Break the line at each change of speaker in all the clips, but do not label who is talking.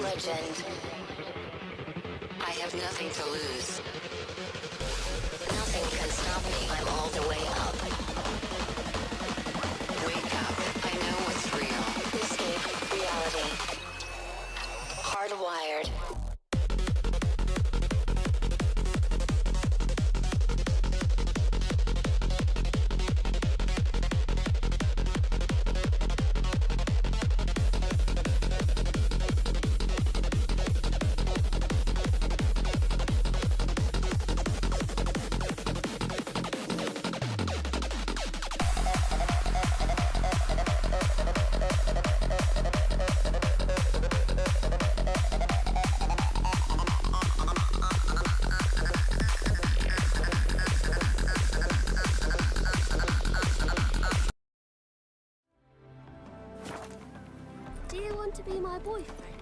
legend. I have nothing to lose. Nothing can stop me. I'm all the way up. Wake up. I know what's real. Escape reality. Hardwired.
Do you want to be my boyfriend?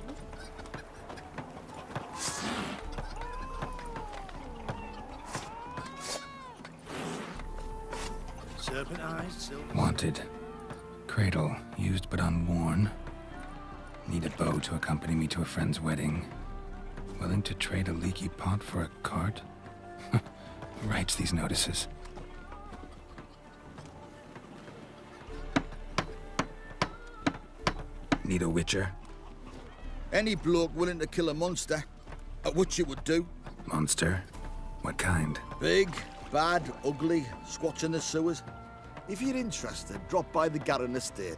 Serpent eyes, silver.
Wanted. Cradle, used but unworn. Need a bow to accompany me to a friend's wedding. Willing to trade a leaky pot for a cart? Who writes these notices? Need a witcher?
Any bloke willing to kill a monster, at which you would do.
Monster? What kind?
Big, bad, ugly, squats in the sewers. If you're interested, drop by the Garren estate.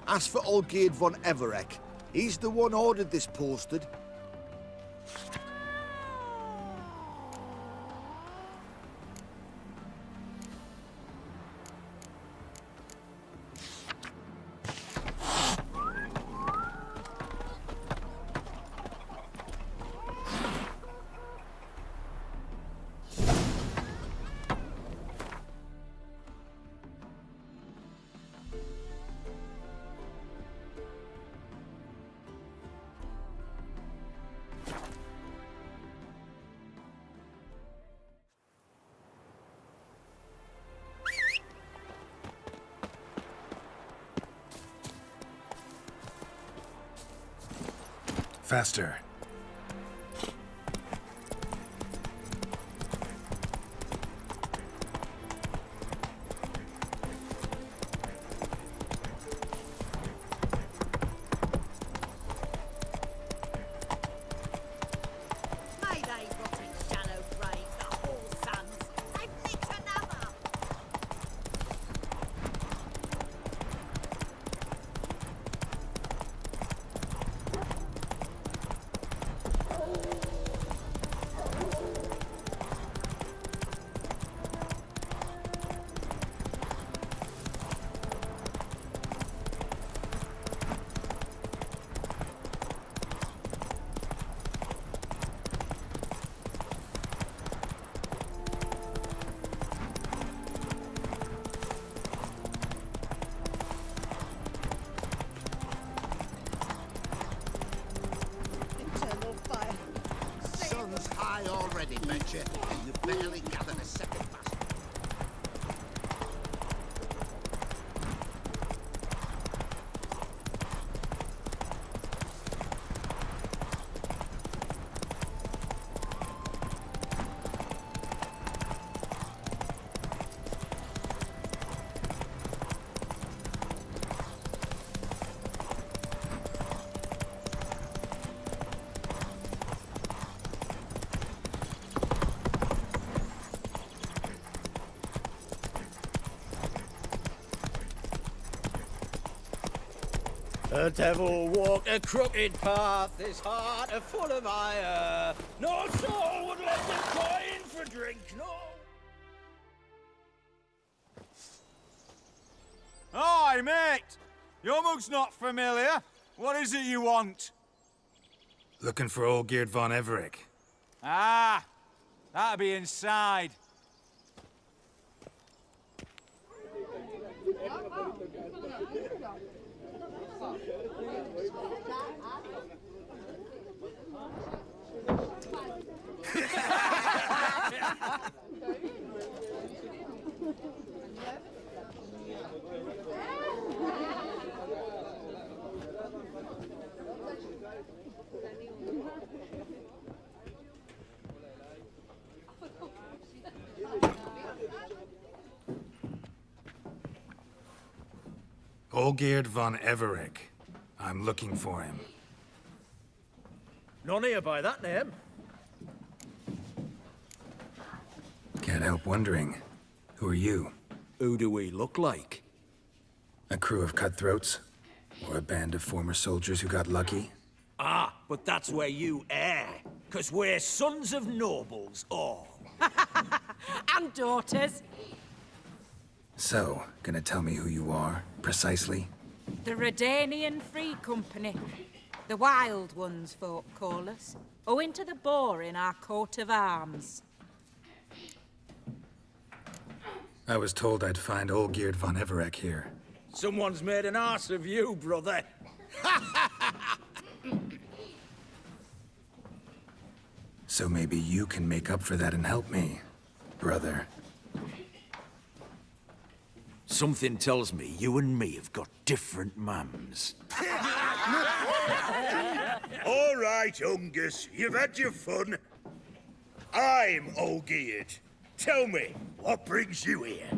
Ask for Olgierd von Everek. He's the one ordered this posted.
Faster.
May they rot in shallow graves, the whore sons. They've nicked another. Internal fire.
Sun's high already, betcha, and you've barely gathered a second basket.
The devil walked a crooked path, his heart a full of ire. No soul would let him coin for drink, no.
Hi, mate! Your mug's not familiar. What is it you want?
Looking for Olgierd von Everek.
Ah, that'll be inside.
Olgierd von Everec. I'm looking for him.
None here by that name.
Can't help wondering. Who are you?
Who do we look like?
A crew of cutthroats? Or a band of former soldiers who got lucky?
Ah, but that's where you err. 'Cause we're sons of nobles, all.
And daughters.
So, gonna tell me who you are, precisely?
The Redanian Free Company. The Wild Ones, folk call us. Owing to the boar in our coat of arms.
I was told I'd find Olgierd von Everec here.
Someone's made an arse of you, brother.
So maybe you can make up for that and help me, brother.
Something tells me you and me have got different mums.
All right, Ungus, you've had your fun. I'm Olgierd. Tell me, what brings you here?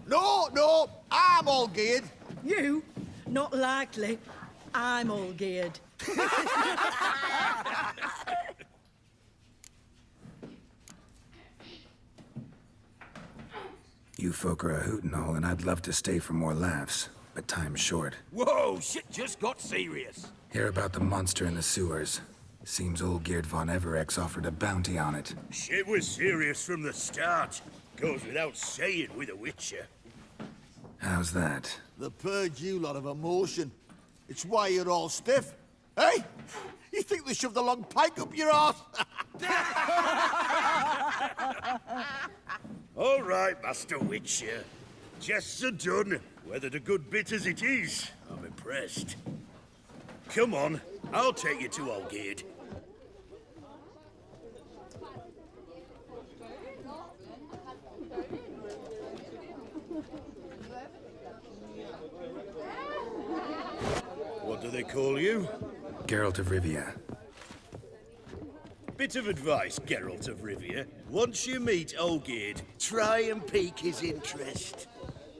No, I'm all geared.
You? Not likely. I'm all geared.
You folk are a hoot and all, and I'd love to stay for more laughs, but time's short.
Whoa, shit just got serious.
Hear about the monster in the sewers. Seems Olgierd von Everec's offered a bounty on it.
Shit was serious from the start. Goes without saying with a Witcher.
How's that?
The purge you lot of emotion. It's why you're all stiff. Hey? You think they shoved a long pike up your arse?
All right, Master Witcher. Jests are done. Whether the good bit as it is, I'm impressed. Come on, I'll take you to Olgierd. What do they call you?
Geralt of Rivia.
Bit of advice, Geralt of Rivia. Once you meet Olgierd, try and pique his interest.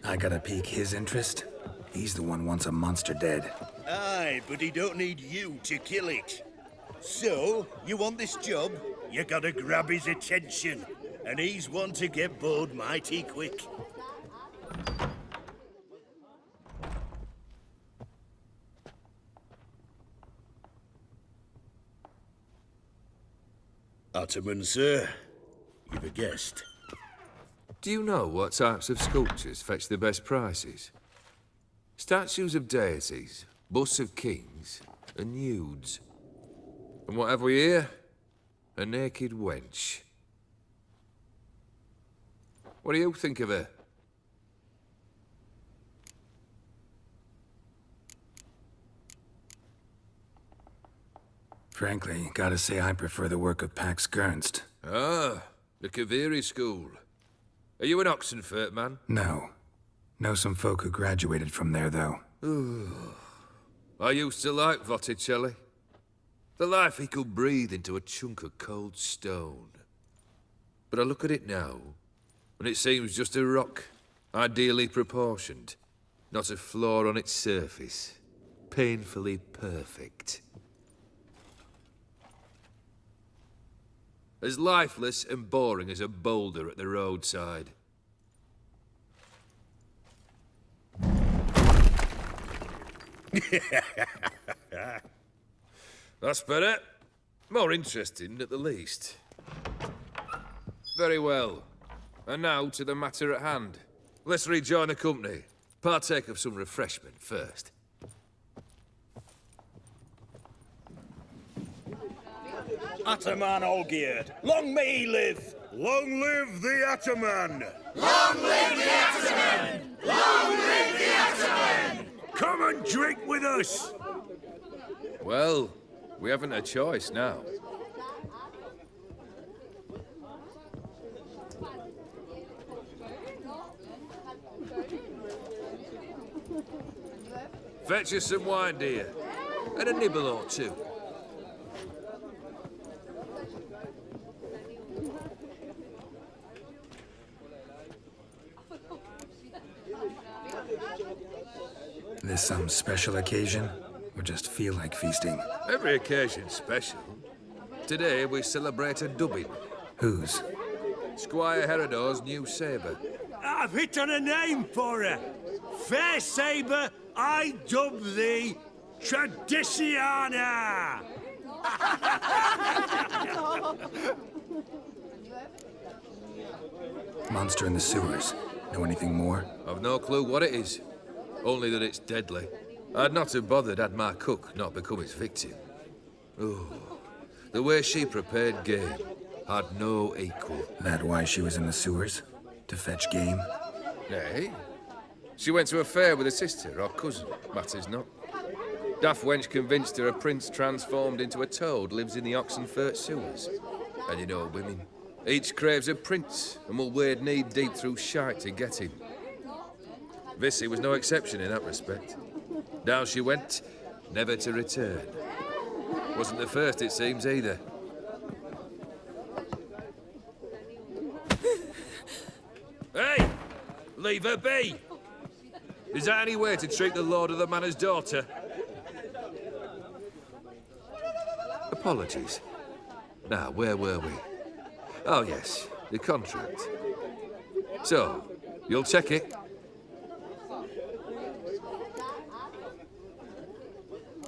I gotta pique his interest? He's the one wants a monster dead.
Aye, but he don't need you to kill it. So, you want this job? You gotta grab his attention. And he's one to get bored mighty quick. Ottoman, sir. You've a guest.
Do you know what types of sculptures fetch the best prices? Statues of deities, busts of kings, and nudes. And what have we here? A naked wench. What do you think of her?
Frankly, gotta say I prefer the work of Pax Gernst.
Ah, the Kaviri school. Are you an Oxenfurt man?
No. Know some folk who graduated from there, though.
I used to like Botticelli. The life he could breathe into a chunk of cold stone. But I look at it now, and it seems just a rock, ideally proportioned. Not a flaw on its surface. Painfully perfect. As lifeless and boring as a boulder at the roadside. That's better. More interesting, at the least. Very well. And now to the matter at hand. Let's rejoin the company. Partake of some refreshment first.
Ataman Olgierd, long may he live!
Long live the Ataman!
Long live the Ataman! Long live the Ataman!
Come and drink with us!
Well, we haven't a choice now. Fetch us some wine, dear. And a nibble or two.
this some special occasion? Or just feel like feasting?
Every occasion's special. Today we celebrate a dubbing.
Whose?
Squire Herodor's new sabre.
I've hit on a name for her. Fair Sabre, I dub thee Tradiciana!
Monster in the sewers. Know anything more?
I've no clue what it is. Only that it's deadly. I'd not have bothered had my cook not become its victim. Oh, the way she prepared game had no equal.
That why she was in the sewers? To fetch game?
Nay. She went to a fair with a sister or cousin, matters not. Daft wench convinced her a prince transformed into a toad lives in the Oxenfurt sewers. And you know women. Each craves a prince and will wade knee-deep through shite to get him. Vissy was no exception in that respect. Down she went, never to return. Wasn't the first, it seems, either. Hey! Leave her be! Is that any way to treat the lord of the manor's daughter? Apologies. Now, where were we? Oh, yes, the contract. So, you'll check it?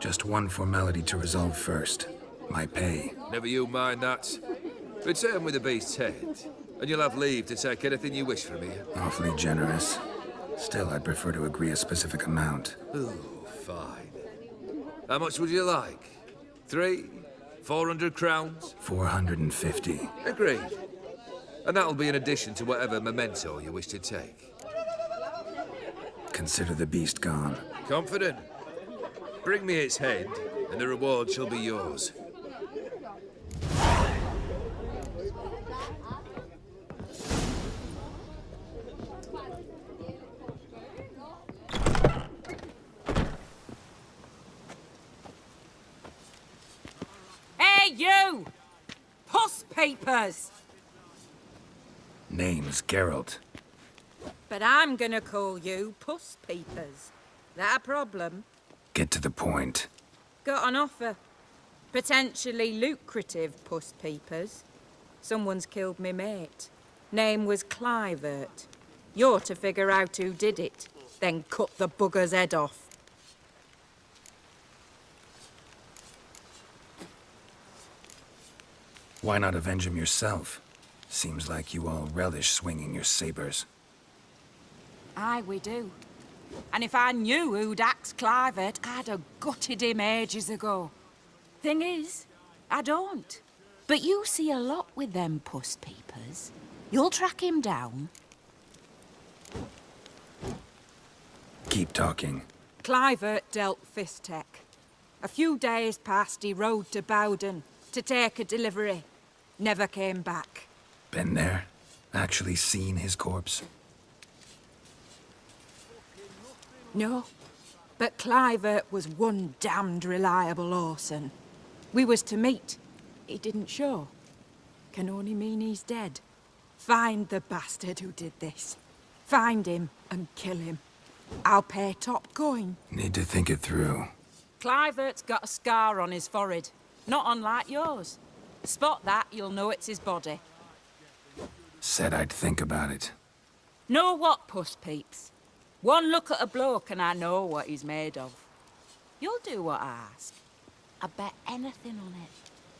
Just one formality to resolve first. My pay.
Never you mind that. Return with the beast's head, and you'll have leave to take anything you wish from here.
Awfully generous. Still, I'd prefer to agree a specific amount.
Ooh, fine. How much would you like? 300, 400 crowns?
450.
Agreed. And that'll be in addition to whatever memento you wish to take.
Consider the beast gone.
Confident? Bring me its head, and the reward shall be yours.
Hey, you! Puss papers!
Name's Geralt.
But I'm gonna call you Puss Peepers. That a problem?
Get to the point.
Got an offer. Potentially lucrative Puss Peepers. Someone's killed me mate. Name was Clivert. You're to figure out who did it, then cut the bugger's head off.
Why not avenge him yourself? Seems like you all relish swinging your sabers.
Aye, we do. And if I knew who'd axed Clivert, I'd have gutted him ages ago. Thing is, I don't. But you see a lot with them Puss Peepers. You'll track him down.
Keep talking.
Clivert dealt Fistech. A few days past, he rode to Bowden to take a delivery. Never came back.
Been there? Actually seen his corpse?
No, but Clivert was one damned reliable horseman. We was to meet. He didn't show. Can only mean he's dead. Find the bastard who did this. Find him and kill him. I'll pay top coin.
Need to think it through.
Clivert's got a scar on his forehead, not unlike yours. Spot that, you'll know it's his body.
Said I'd think about it.
Know what, Puss Peeps? One look at a bloke and I know what he's made of. You'll do what I ask. I bet anything on it.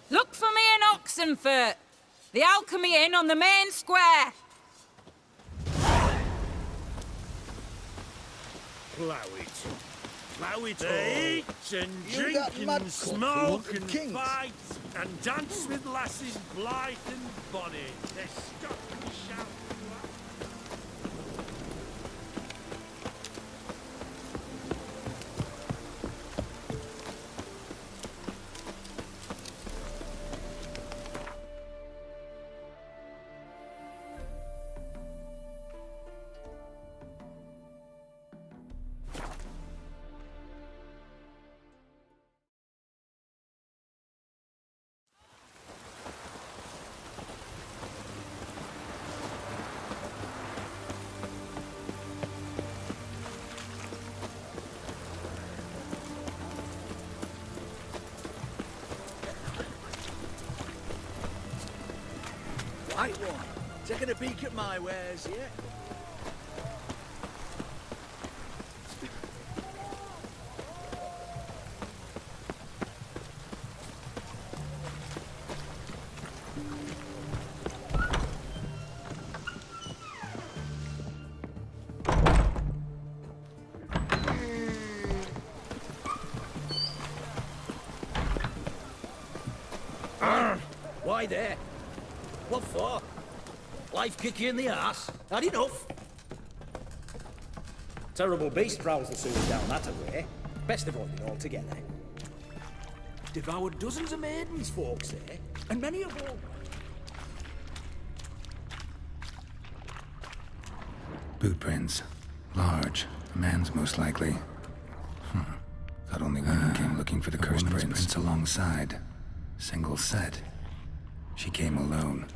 Look for me in Oxenfurt. The Alchemy Inn on the main square.
Plough it. Plough it
They
all.
eat and
You
drink
that mad
and
cunt who
smoke
wanted
and
kings.
fight and dance with lasses blithe and bonny. They stop and shout.
Right one. Taking a peek at my wares, yeah? Why there? What for? Life kick you in the ass? Had enough?
Terrible beast prowls the sewers down that way. Best avoided altogether.
Devoured dozens of maidens, folks say, and many of all.
Boot prints. Large. A man's most likely. Thought only women came looking for the cursed prints alongside. Single set. She came alone.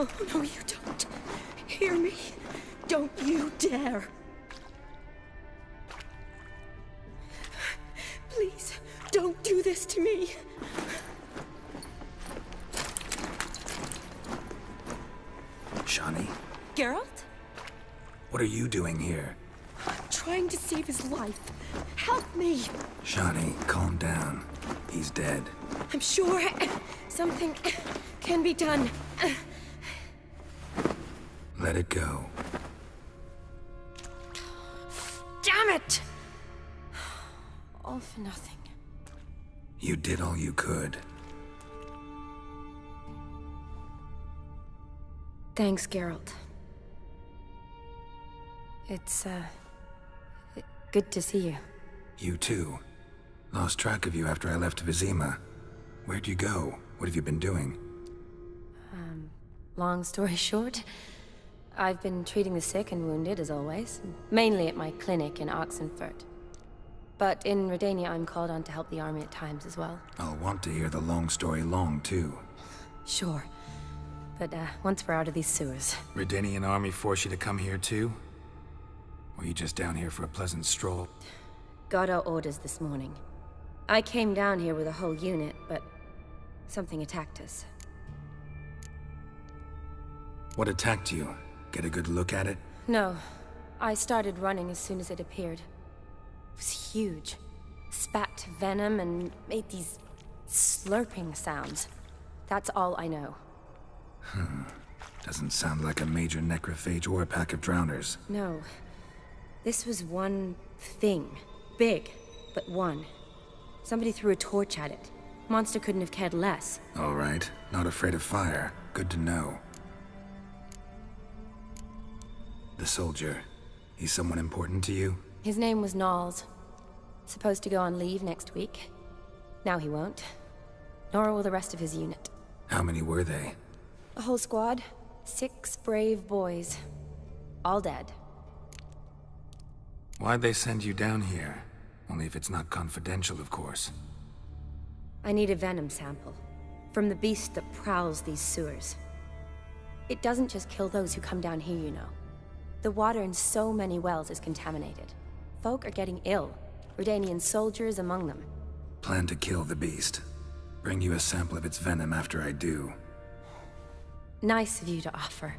Oh, no, you don't. Hear me? Don't you dare. Please, don't do this to me.
Shani,
Geralt?
what are you doing here?
I'm trying to save his life. Help me.
Shani, calm down. He's dead.
I'm sure something can be done.
Let it go.
Damn it! All for nothing.
You did all you could.
Thanks, Geralt. It's, good to see you.
You too. Lost track of you after I left Vizima. Where'd you go? What have you been doing?
Long story short, I've been treating the sick and wounded, as always. Mainly at my clinic in Oxenfurt. But in Redania, I'm called on to help the army at times as well.
I'll want to hear the long story long, too.
Sure. But, once we're out of these sewers...
Redanian army force you to come here, too? Or you just down here for a pleasant stroll?
Got our orders this morning. I came down here with a whole unit, but... something attacked us.
What attacked you? Get a good look at it?
No. I started running as soon as it appeared. It was huge. Spat venom and made these slurping sounds. That's all I know.
Doesn't sound like a major necrophage or a pack of drowners.
No. This was one thing. Big, but one. Somebody threw a torch at it. Monster couldn't have cared less.
All right. Not afraid of fire. Good to know. The soldier. He's someone important to you?
His name was Knowles. Supposed to go on leave next week. Now he won't. Nor will the rest of his unit.
How many were they?
A whole squad. 6 brave boys. All dead.
Why'd they send you down here? Only if it's not confidential, of course.
I need a venom sample. From the beast that prowls these sewers. It doesn't just kill those who come down here, you know. The water in so many wells is contaminated. Folk are getting ill. Redanian soldiers among them.
Plan to kill the beast. Bring you a sample of its venom after I do.
Nice of you to offer.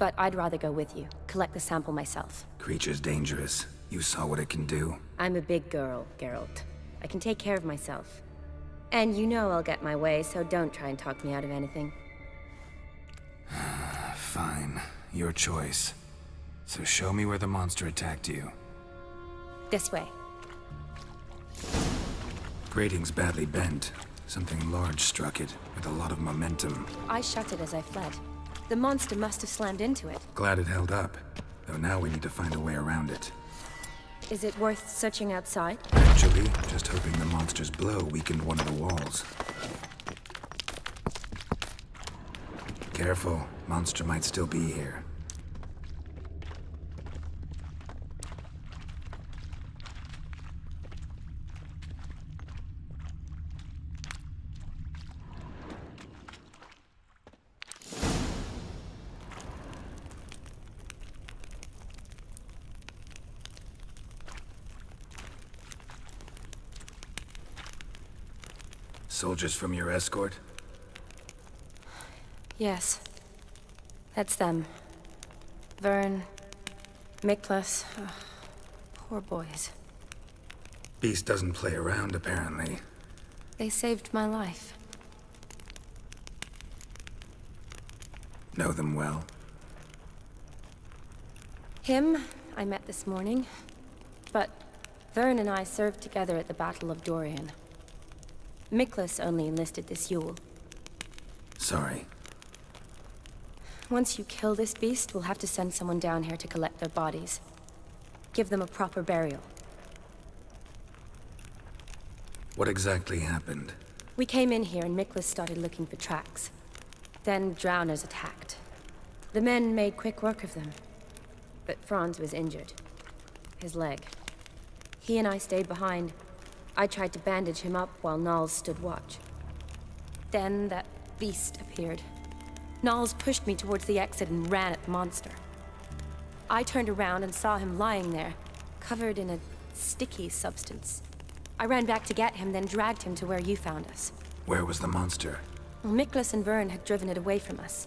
But I'd rather go with you. Collect the sample myself.
Creature's dangerous. You saw what it can do.
I'm a big girl, Geralt. I can take care of myself. And you know I'll get my way, so don't try and talk me out of anything.
Fine. Your choice. So show me where the monster attacked you.
This way.
Grating's badly bent. Something large struck it, with a lot of momentum.
I shut it as I fled. The monster must have slammed into it.
Glad it held up. Though now we need to find a way around it.
Is it worth searching outside?
Actually, just hoping the monster's blow weakened one of the walls. Careful, monster might still be here. Soldiers from your escort?
Yes. That's them. Vern, Miklas. Oh, poor boys.
Beast doesn't play around, apparently.
They saved my life.
Know them well?
Him, I met this morning. But Vern and I served together at the Battle of Dorian. Miklas only enlisted this Yule.
Sorry.
Once you kill this beast, we'll have to send someone down here to collect their bodies. Give them a proper burial.
What exactly happened?
We came in here and Miklas started looking for tracks. Then drowners attacked. The men made quick work of them. But Franz was injured. His leg. He and I stayed behind. I tried to bandage him up while Nals stood watch. Then that beast appeared. Nals pushed me towards the exit and ran at the monster. I turned around and saw him lying there, covered in a sticky substance. I ran back to get him, then dragged him to where you found us.
Where was the monster?
Well, Miklas and Vern had driven it away from us.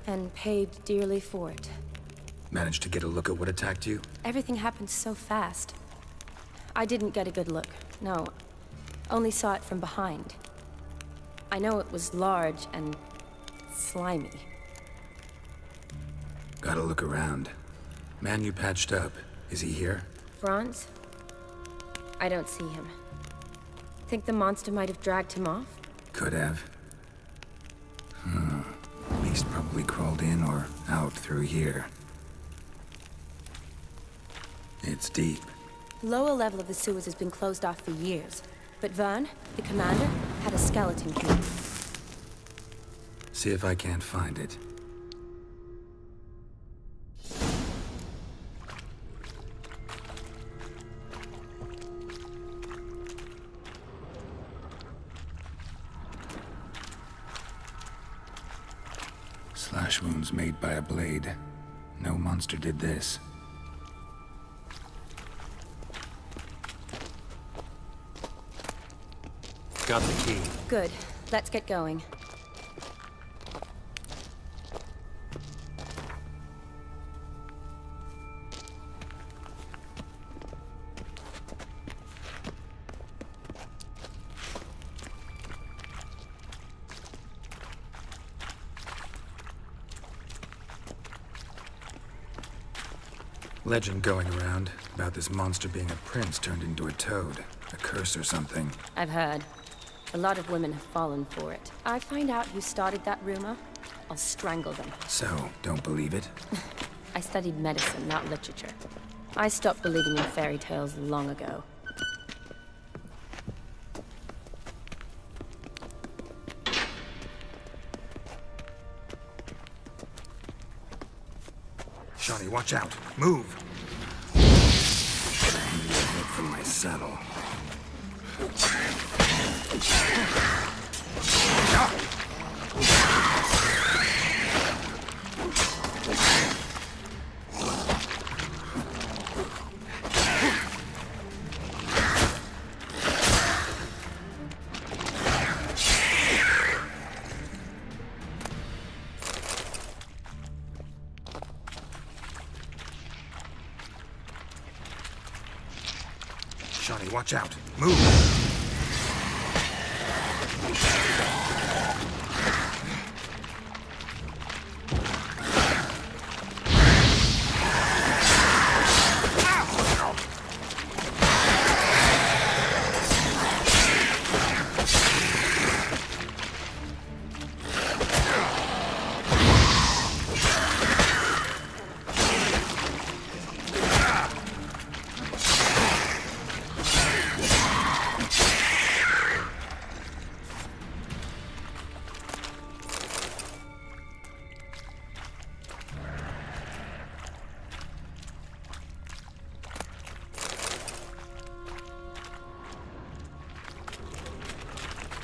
And paid dearly for it.
Managed to get a look at what attacked you?
Everything happened so fast. I didn't get a good look, no. Only saw it from behind. I know it was large and slimy.
Gotta look around. Man you patched up, is he here?
Franz? I don't see him. Think the monster might have dragged him off?
Could have. Beast probably crawled in or out through here. It's deep.
Lower level of the sewers has been closed off for years. But Vern, the commander, had a skeleton key.
See if I can't find it. Slash wounds made by a blade. No monster did this.
Got the key.
Good. Let's get going.
Legend going around about this monster being a prince turned into a toad. A curse or something.
I've heard. A lot of women have fallen for it. I find out who started that rumor, I'll strangle them.
So, don't believe it?
I studied medicine, not literature. I stopped believing in fairy tales long ago.
Shawnee, watch out. Move! Hang your head from my saddle. Shawnee, watch out. Move!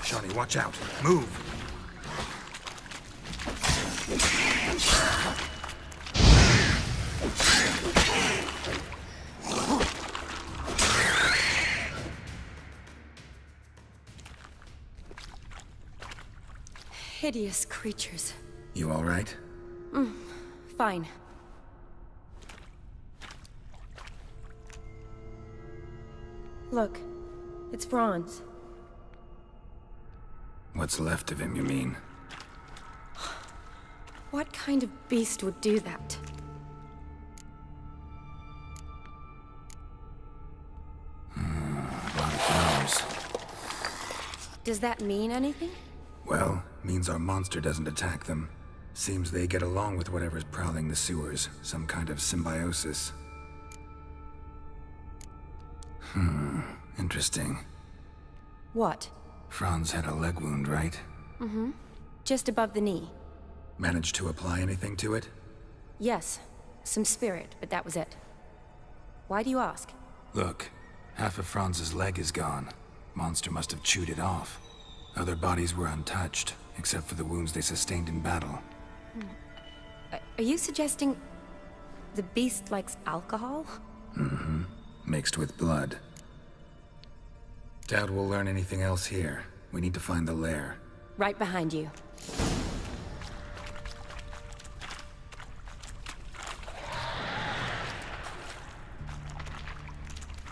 Shawnee, watch out. Move.
Hideous creatures.
You all right?
Fine. Look, it's Franz.
What's left of him, you mean?
What kind of beast would do that?
A lot of flowers.
Does that mean anything?
Well, means our monster doesn't attack them. Seems they get along with whatever's prowling the sewers. Some kind of symbiosis. Interesting.
What?
Franz had a leg wound, right?
Just above the knee.
Managed to apply anything to it?
Yes, some spirit, but that was it. Why do you ask?
Look, half of Franz's leg is gone. Monster must have chewed it off. Other bodies were untouched, except for the wounds they sustained in battle.
Are you suggesting the beast likes alcohol?
Mixed with blood. Doubt we'll learn anything else here. We need to find the lair.
Right behind you.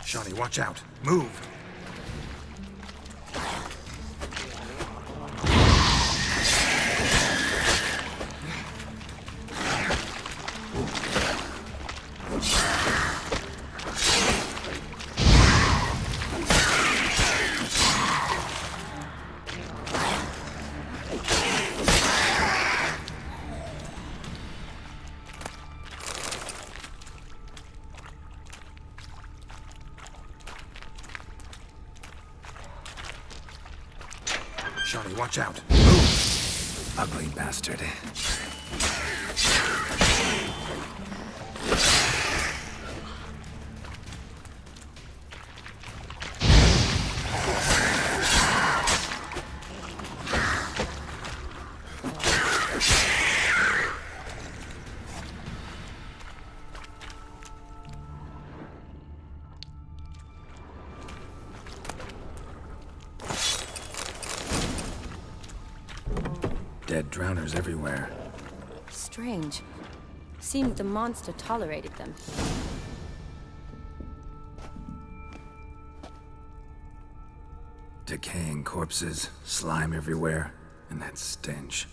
Shawnee, watch out. Move! Shawnee, watch out. Move! Ugly bastard. Dead drowners everywhere.
Strange. Seemed the monster tolerated them.
Decaying corpses, slime everywhere, and that stench.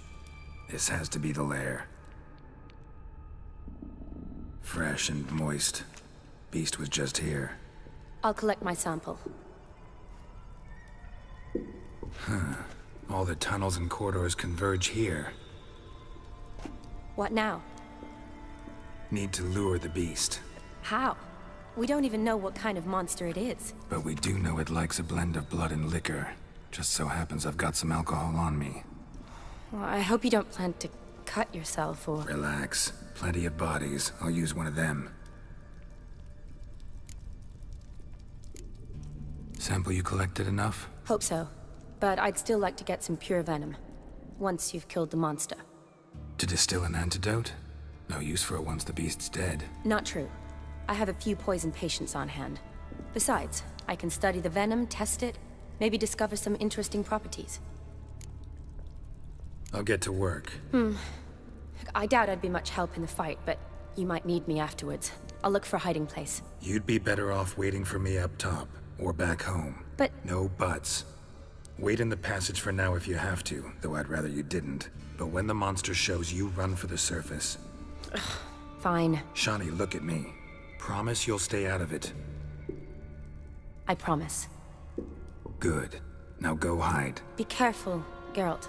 This has to be the lair. Fresh and moist. Beast was just here.
I'll collect my sample.
All the tunnels and corridors converge here.
What now?
Need to lure the beast.
How? We don't even know what kind of monster it is.
But we do know it likes a blend of blood and liquor. Just so happens I've got some alcohol on me.
Well, I hope you don't plan to cut yourself or...
Relax. Plenty of bodies. I'll use one of them. Sample you collected enough?
Hope so. But I'd still like to get some pure venom. Once you've killed the monster.
To distill an antidote? No use for it once the beast's dead.
Not true. I have a few poison patients on hand. Besides, I can study the venom, test it, maybe discover some interesting properties.
I'll get to work.
I doubt I'd be much help in the fight, but you might need me afterwards. I'll look for a hiding place.
You'd be better off waiting for me up top, or back home.
But...
No buts. Wait in the passage for now if you have to, though I'd rather you didn't. But when the monster shows, you run for the surface.
Fine.
Shawnee, look at me. Promise you'll stay out of it.
I promise.
Good. Now go hide.
Be careful, Geralt.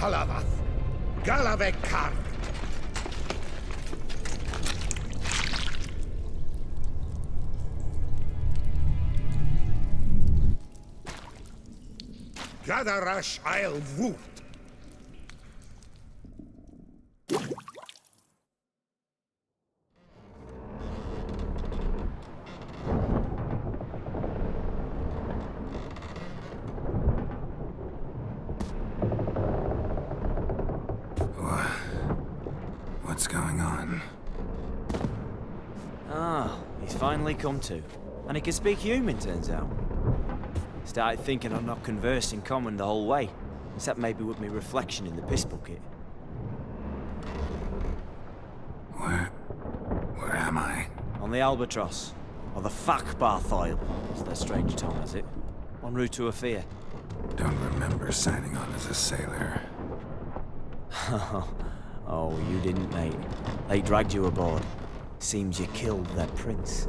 Halavath, Galavekar. Gadarash I'll woot.
What's going on?
Ah, he's finally come to. And he can speak human, turns out. Started thinking I'd not conversed in common the whole way, except maybe with me reflection in the piss bucket.
Where am I?
On the Albatross, or the Fakbarthoil, as their strange tongue has it. En route to Afir.
Don't remember signing on as a sailor.
Oh, you didn't, mate. They dragged you aboard. Seems you killed their prince.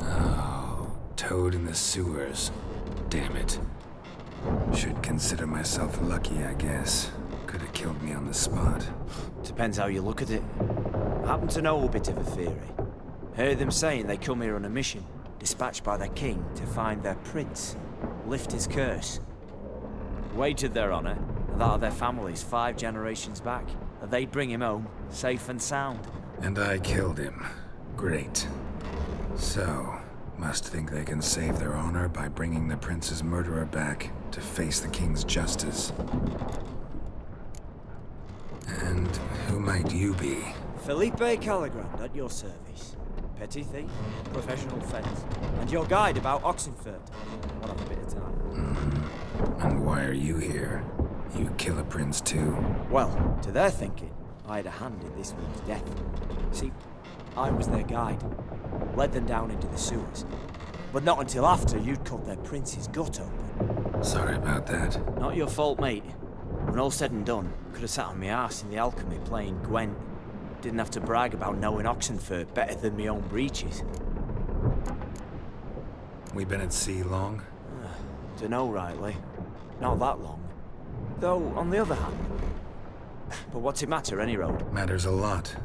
Oh, toad in the sewers. Damn it. Should consider myself lucky, I guess. Could have killed me on the spot.
Depends how you look at it. I happen to know a bit of a theory. Heard them saying they come here on a mission, dispatched by their king to find their prince, lift his curse. Wagered their honor, and that of their families 5 generations back, that they'd bring him home, safe and sound.
And I killed him. Great. So, must think they can save their honor by bringing the prince's murderer back to face the king's justice. And who might you be?
Felipe Caligrand at your service. Petty thief, professional fence, and your guide about Oxenfurt. One of a bit of time.
And why are you here? You kill a prince too?
Well, to their thinking, I had a hand in this one's death. See, I was their guide. Led them down into the sewers. But not until after you'd cut their prince's gut open.
Sorry about that.
Not your fault, mate. When all said and done, could have sat on my arse in the alchemy playing Gwent. Didn't have to brag about knowing Oxenfurt better than my own breeches.
We been at sea long?
Dunno rightly. Not that long. Though, on the other hand... But what's it matter, any road?
Matters a lot.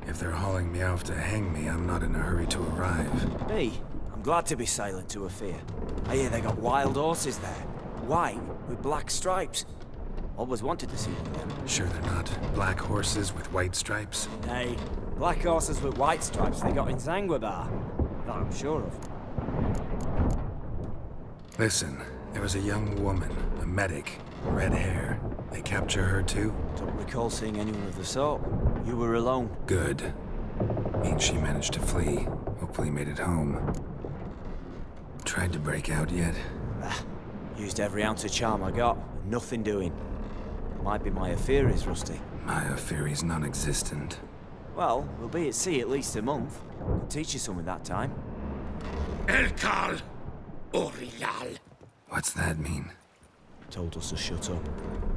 If they're hauling me off to hang me, I'm not in a hurry to arrive.
Me? I'm glad to be sailing to Afir. I hear they got wild horses there. White, with black stripes. Always wanted to see one of them.
Sure they're not black horses with white stripes?
Hey, black horses with white stripes they got in Zanguebar. That I'm sure of.
Listen, there was a young woman, a medic, red hair. They capture her too?
Don't recall seeing anyone of the sort. You were alone.
Good. Means she managed to flee. Hopefully made it home. Tried to break out yet?
Used every ounce of charm I got. Nothing doing. Might be my affair is rusty.
My affair is non-existent.
Well, we'll be at sea at least a month. Could teach you something that time.
Elkal Orial.
What's that mean?
Told us to shut up.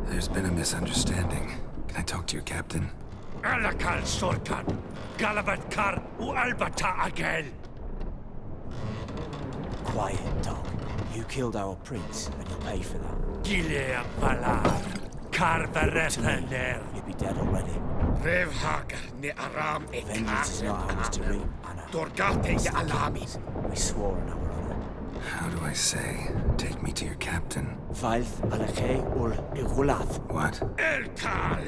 There's been a misunderstanding. Can I talk to your captain?
Alakal Sorkan, Galavat Kar u Albata Agel.
Quiet, dog. You killed our prince, and you'll pay for that.
Gileam Valar, Karvarethaner.
You'd be dead already.
Revhagar ne Aram
Vengeance is not ours to reap, Anna.
Dorgate ye Alami.
We swore on our honor.
How do I say? Take me to your captain.
Failth alakhe ul igulath.
What?
Elkal.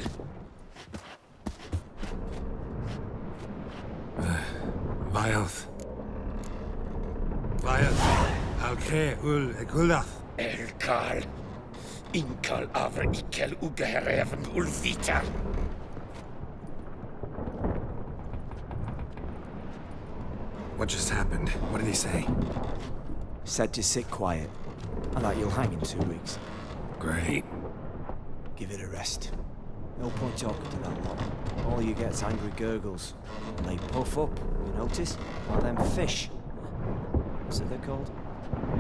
Vioth.
Alkhe ul egulath.
Elkal. Inkal avre ikel ugehereven ulvita.
What just happened? What did he say?
Said to sit quiet, and that you'll hang in 2 weeks.
Great.
Give it a rest. No point talking to that lot. All you get's angry gurgles. And they puff up, you notice? Like them fish. What's it they're called?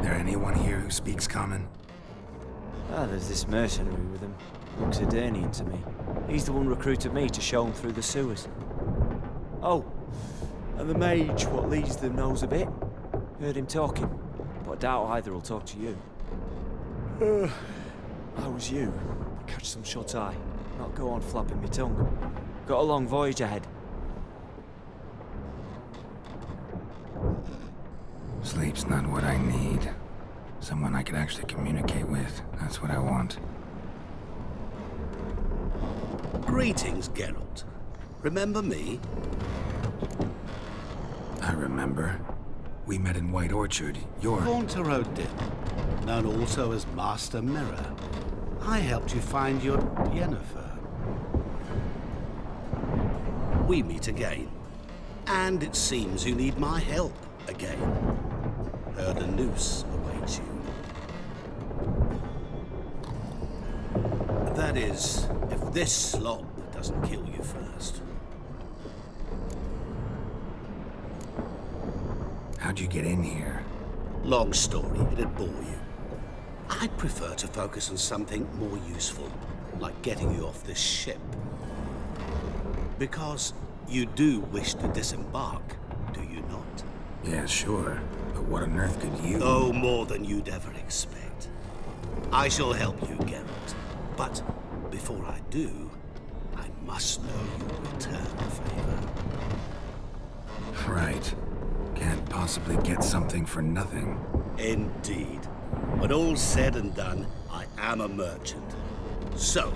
There anyone here who speaks common?
There's this mercenary with him. Looks Adernian to me. He's the one recruited me to show him through the sewers. Oh, and the mage what leads them knows a bit. Heard him talking, but I doubt either will talk to you. How was you? Catch some shut-eye. Not go on flapping me tongue. Got a long voyage ahead.
Sleep's not what I need. Someone I could actually communicate with. That's what I want.
Greetings, Geralt. Remember me?
I remember. We met in White Orchard. You're...
Haunter Odin, known also as Master Mirror. I helped you find your Yennefer. We meet again. And it seems you need my help again. Heard a noose awaits you. That is, if this slob doesn't kill you first.
How'd you get in here?
Long story, it'd bore you. I'd prefer to focus on something more useful, like getting you off this ship. Because you do wish to disembark, do you not?
Yeah, sure. But what on earth could you...
Oh, more than you'd ever expect. I shall help you, Geralt. But before I do, I must know your return favor.
Right. Can't possibly get something for nothing.
Indeed. When all's said and done, I am a merchant. So,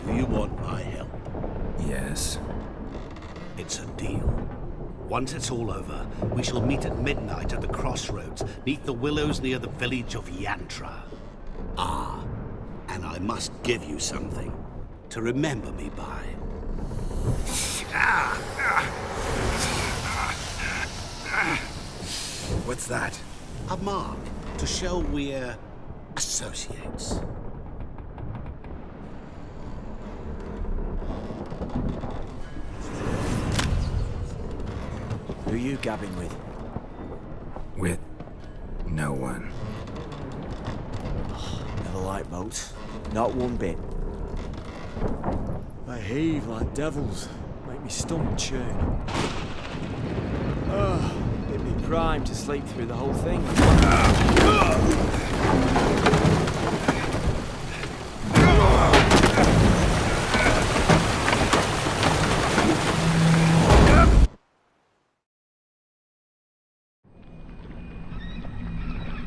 do you want my help?
Yes.
It's a deal. Once it's all over, we shall meet at midnight at the crossroads, neath the willows near the village of Yantra. Ah, and I must give you something to remember me by.
What's that?
A mark to show we're associates.
Who are you gabbing with?
With no one.
Never liked boats. Not one bit. They heave like devils. Make me stomach churn. Get me primed to sleep through the whole thing.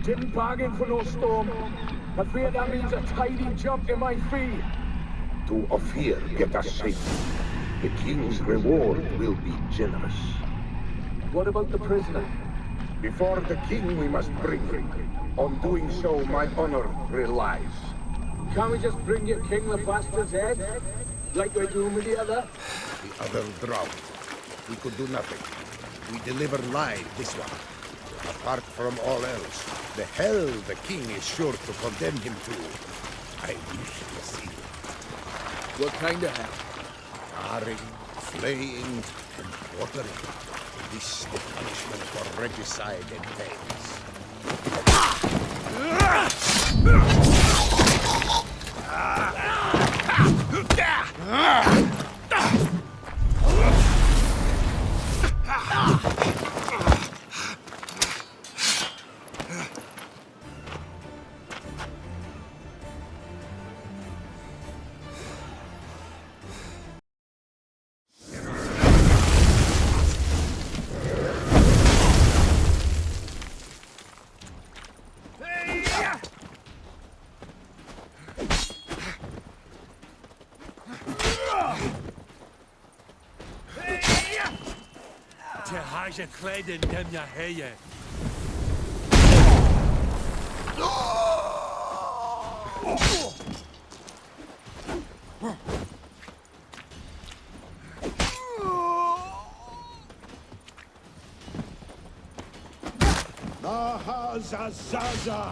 Didn't bargain for no storm. I fear that means a tidy jump in my fee.
To Ophir get us safe. The king's reward will be generous.
What about the prisoner?
Before the king we must bring him. On doing so, my honor relies.
Can't we just bring your king the bastard's head? Like we're doing with the other?
The other drowned. We could do nothing. We deliver live this one. Apart from all else, the hell the king is sure to condemn him to. I wish to see it.
What kind of hell?
Charring, flaying, and quartering. This the punishment for regicide and things.
Has je kleden dem je heje.
Zaza.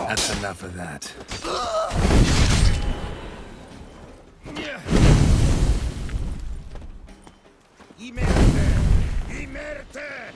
That's enough of that.
Imerte! Imerte!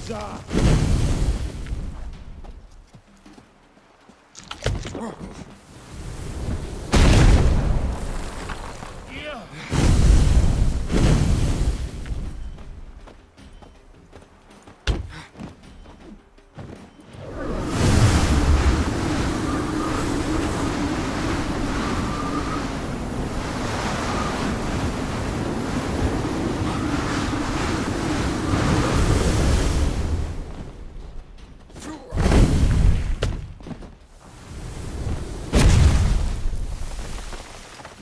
Salsa!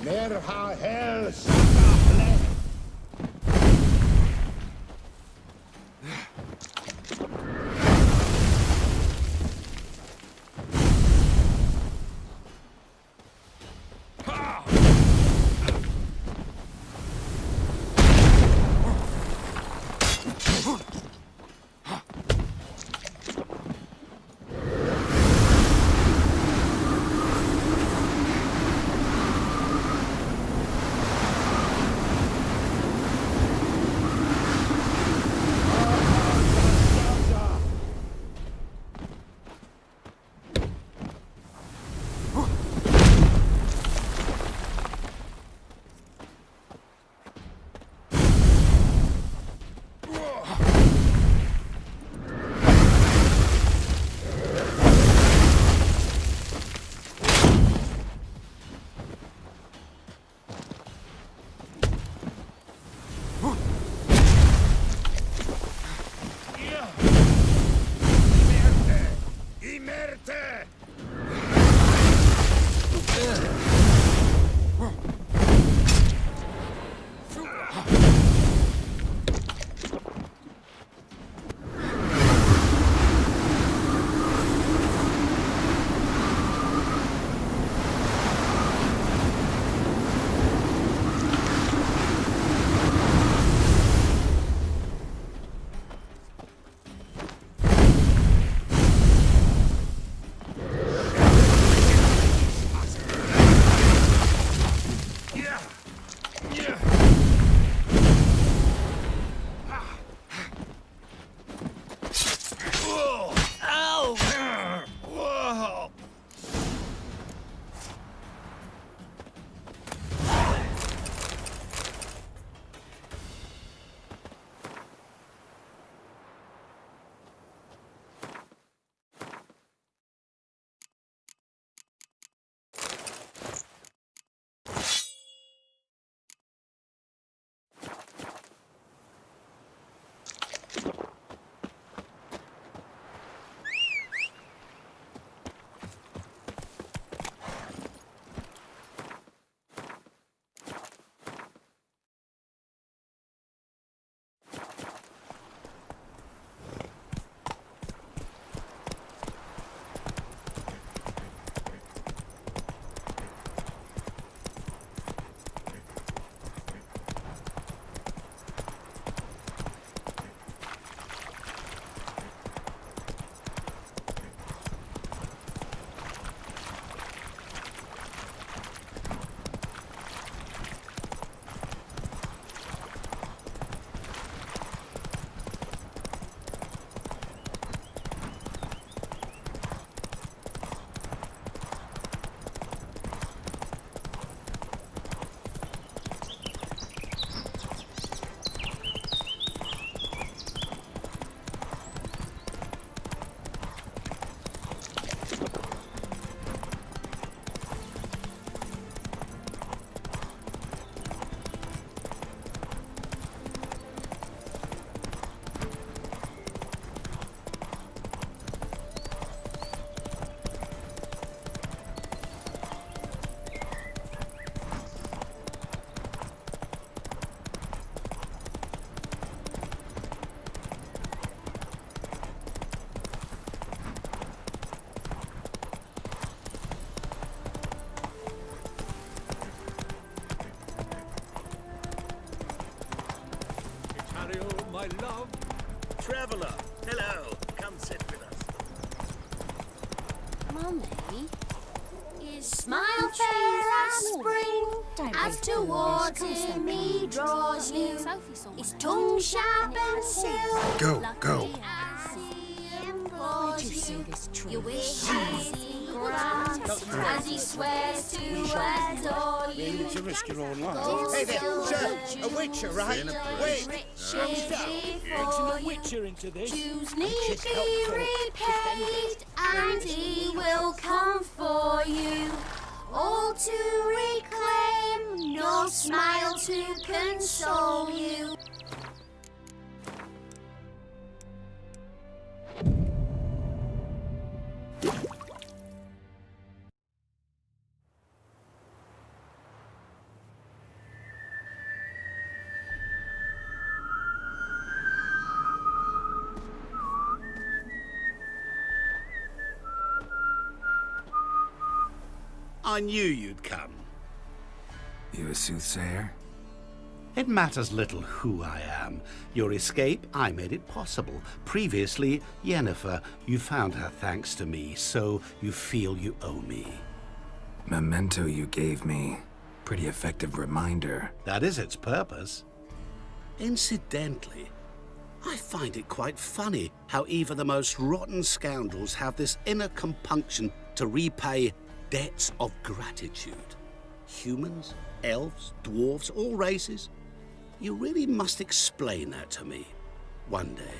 Nerha hell Sakaple!
my love.
Traveller, hello. Come sit with us.
Mummy, is smile fair as spring, as towards him he draws you. His tongue sharp and silk,
Go.
applause you. Your wishes he grants as he swears to adore you.
You need to risk your own life. Hey there, sir, a witcher, right? Wait, slow me down.
Mixing a witcher into this.
Dues need be repaid, and he will come for you. All to reclaim, no smile to console you.
I knew you'd come.
You a soothsayer?
It matters little who I am. Your escape, I made it possible. Previously, Yennefer, you found her thanks to me, so you feel you owe me.
Memento you gave me. Pretty effective reminder.
That is its purpose. Incidentally, I find it quite funny how even the most rotten scoundrels have this inner compunction to repay debts of gratitude. Humans, elves, dwarves, all races. You really must explain that to me one day.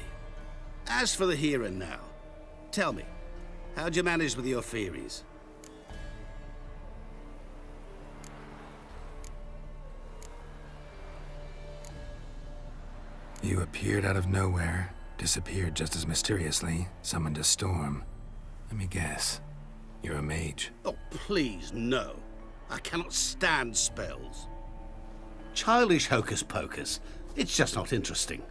As for the here and now, tell me, how'd you manage with your theories?
You appeared out of nowhere, disappeared just as mysteriously, summoned a storm. Let me guess. You're a mage.
Oh, please, no. I cannot stand spells. Childish hocus pocus. It's just not interesting.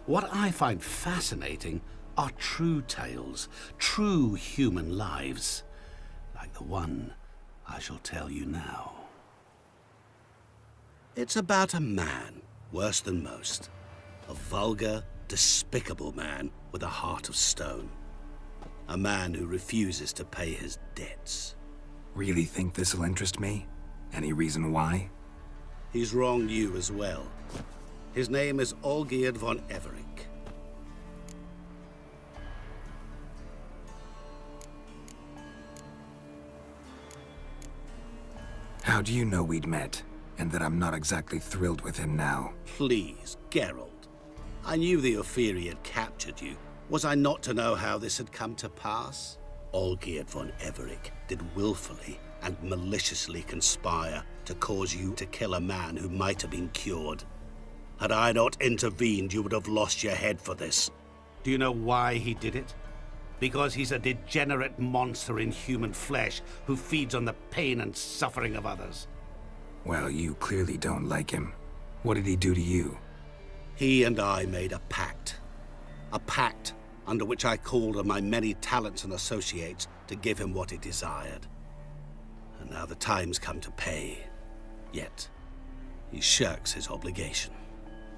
What I find fascinating are true tales, true human lives, like the one I shall tell you now. It's about a man, worse than most. A vulgar, despicable man with a heart of stone. A man who refuses to pay his debts.
Really think this'll interest me? Any reason why?
He's wronged you as well. His name is Olgierd von Everec.
How do you know we'd met, and that I'm not exactly thrilled with him now?
Please, Geralt. I knew the Ophiri had captured you. Was I not to know how this had come to pass? Olgierd von Everec did willfully and maliciously conspire to cause you to kill a man who might have been cured. Had I not intervened, you would have lost your head for this. Do you know why he did it? Because he's a degenerate monster in human flesh who feeds on the pain and suffering of others.
Well, you clearly don't like him. What did he do to you?
He and I made a pact. A pact under which I called on my many talents and associates to give him what he desired. And now the time's come to pay. Yet, he shirks his obligation.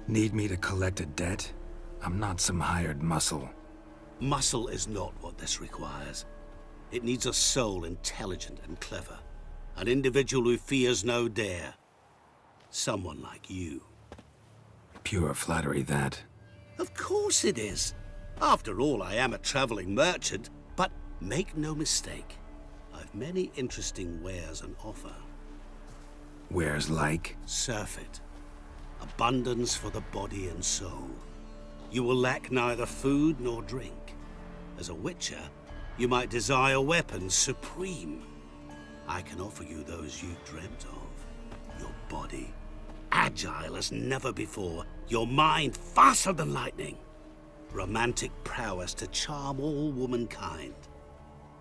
Need me to collect a debt? I'm not some hired muscle.
Muscle is not what this requires. It needs a soul intelligent and clever. An individual who fears no dare. Someone like you.
Pure flattery, that.
Of course it is. After all, I am a traveling merchant. But make no mistake, I've many interesting wares on offer.
Wares like?
Surfeit. Abundance for the body and soul. You will lack neither food nor drink. As a witcher, you might desire weapons supreme. I can offer you those you dreamt of. Your body, agile as never before. Your mind, faster than lightning. Romantic prowess to charm all womankind.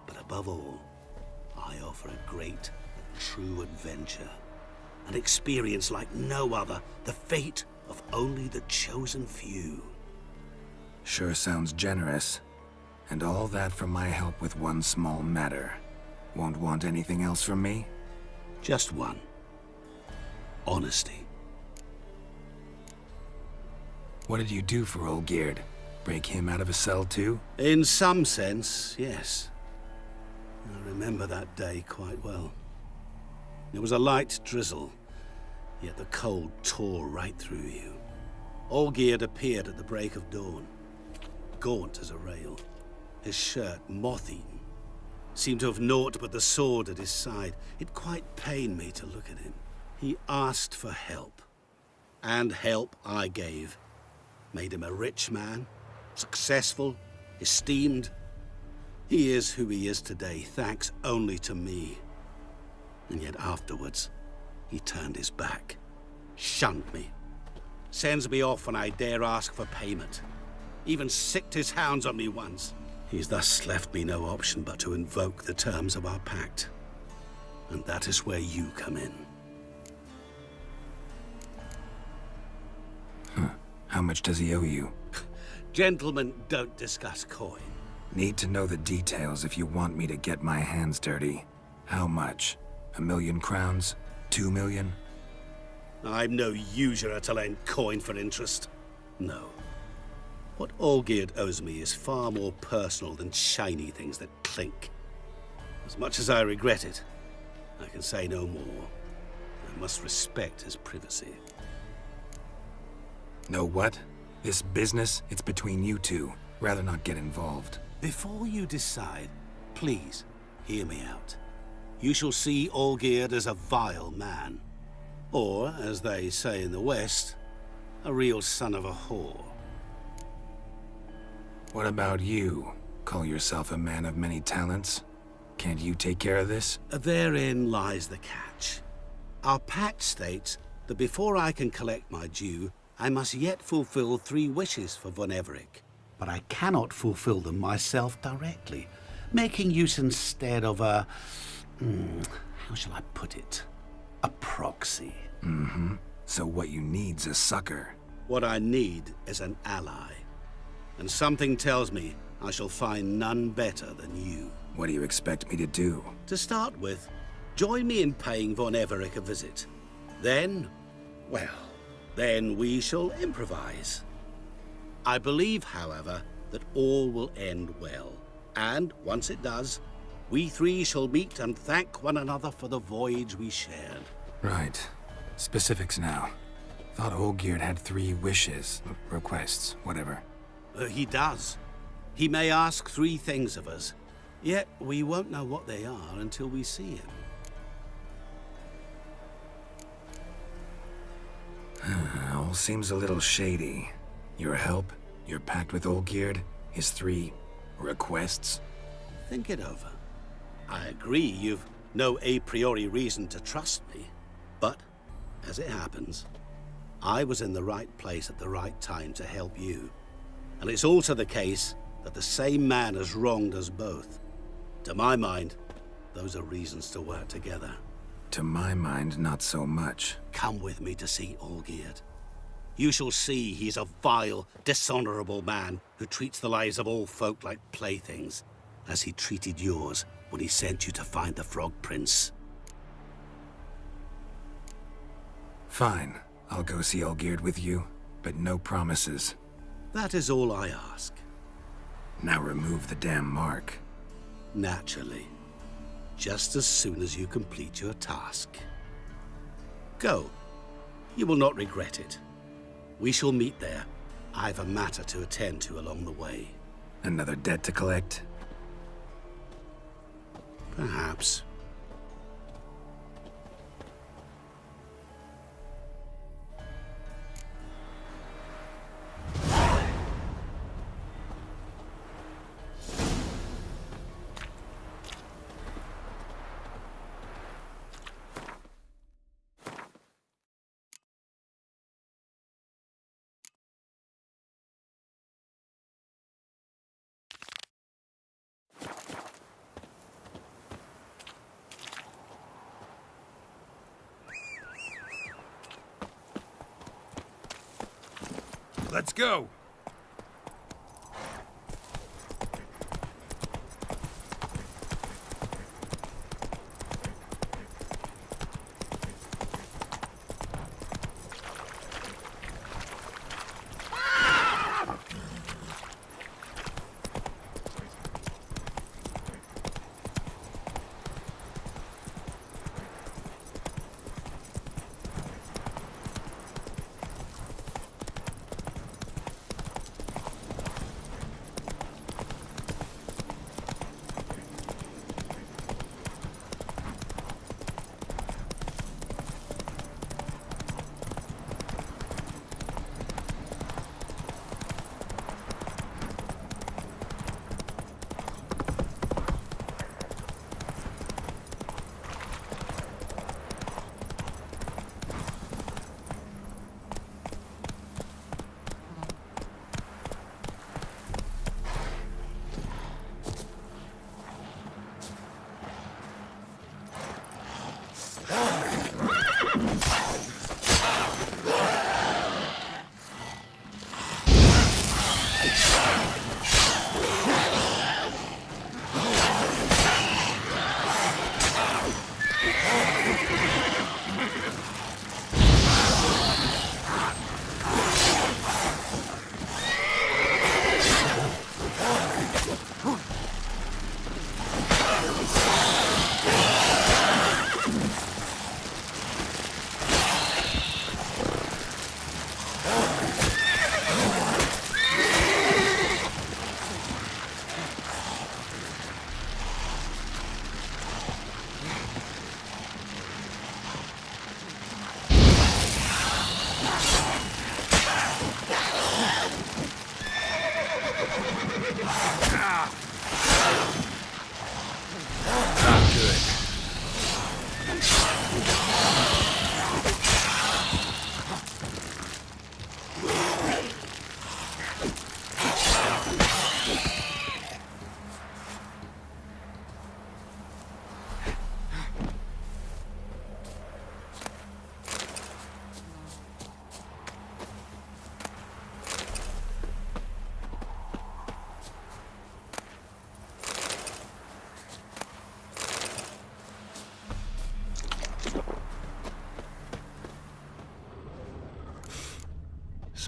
But above all, I offer a great and true adventure. An experience like no other, the fate of only the chosen few.
Sure sounds generous. And all that for my help with one small matter. Won't want anything else from me?
Just one. Honesty.
What did you do for Olgierd? Break him out of a cell too?
In some sense, yes. I remember that day quite well. It was a light drizzle, yet the cold tore right through you. Olgierd appeared at the break of dawn, gaunt as a rail. his shirt moth-eaten, seemed to have naught but the sword at his side. It quite pained me to look at him. He asked for help, and help I gave. Made him a rich man, successful, esteemed. He is who he is today, thanks only to me. And yet afterwards, he turned his back, shunned me, sends me off when I dare ask for payment, even sicked his hounds on me once. He's thus left me no option but to invoke the terms of our pact. And that is where you come in.
How much does he owe you?
Gentlemen don't discuss coin.
Need to know the details if you want me to get my hands dirty. How much? 1,000,000 crowns? 2 million?
I'm no usurer to lend coin for interest. No. What Olgierd owes me is far more personal than shiny things that clink. As much as I regret it, I can say no more. I must respect his privacy.
Know what? This business, it's between you two. Rather not get involved.
Before you decide, please hear me out. You shall see Olgierd as a vile man. Or, as they say in the West, a real son of a whore.
What about you? Call yourself a man of many talents? Can't you take care of this?
Therein lies the catch. Our pact states that before I can collect my due, I must yet fulfill 3 wishes for von Everec. But I cannot fulfill them myself directly, making use instead of a... how shall I put it? A proxy.
So what you need's a sucker.
What I need is an ally. And something tells me I shall find none better than you.
What do you expect me to do?
To start with, join me in paying von Everec a visit. Then, well, then we shall improvise. I believe, however, that all will end well. And once it does, we 3 shall meet and thank one another for the voyage we shared.
Right. Specifics now. Thought Olgierd had 3 wishes, requests, whatever.
He does. He may ask 3 things of us, yet we won't know what they are until we see him.
All seems a little shady. Your help, your pact with Olgierd, his 3 requests.
Think it over. I agree you've no a priori reason to trust me, but, as it happens, I was in the right place at the right time to help you. And it's also the case that the same man has wronged us both. To my mind, those are reasons to work together.
To my mind, not so much.
Come with me to see Olgierd. You shall see he's a vile, dishonorable man who treats the lives of all folk like playthings, as he treated yours when he sent you to find the Frog Prince.
Fine. I'll go see Olgierd with you, but no promises.
That is all I ask.
Now remove the damn mark.
Naturally. Just as soon as you complete your task. Go. You will not regret it. We shall meet there. I've a matter to attend to along the way.
Another debt to collect?
Perhaps.
Let's go.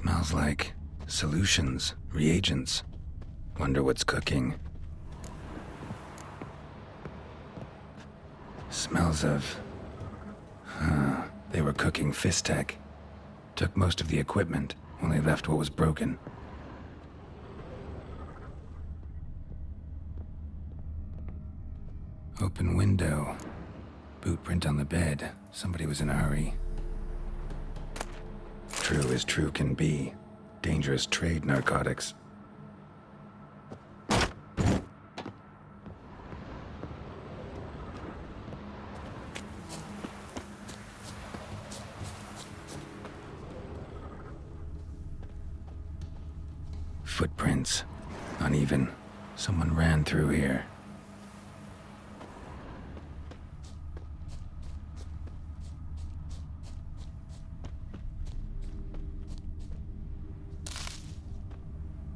Smells like solutions, reagents. Wonder what's cooking. Smells of... they were cooking Fistech. Took most of the equipment, only left what was broken. Open window. Boot print on the bed. Somebody was in a hurry. True as true can be. Dangerous trade, narcotics. Footprints. Uneven. Someone ran through here.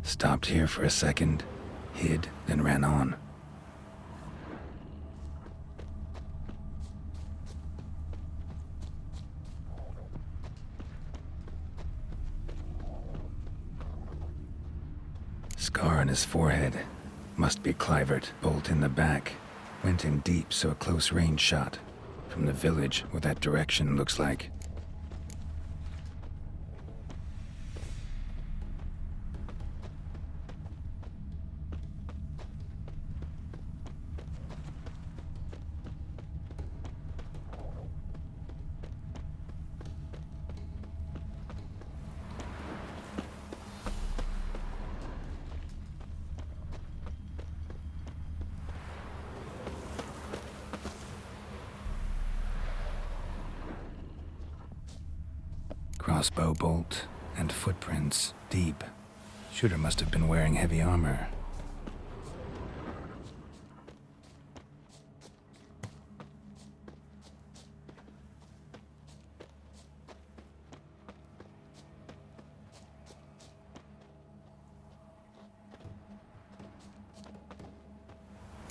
Stopped here for a second, hid, then ran on. Scar on his forehead. Must be Clivert. Bolt in the back. Went in deep, so a close range shot. From the village, or that direction, looks like. Crossbow bolt and footprints deep. Shooter must have been wearing heavy armor.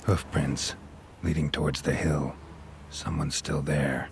Hoofprints leading towards the hill. Someone's still there.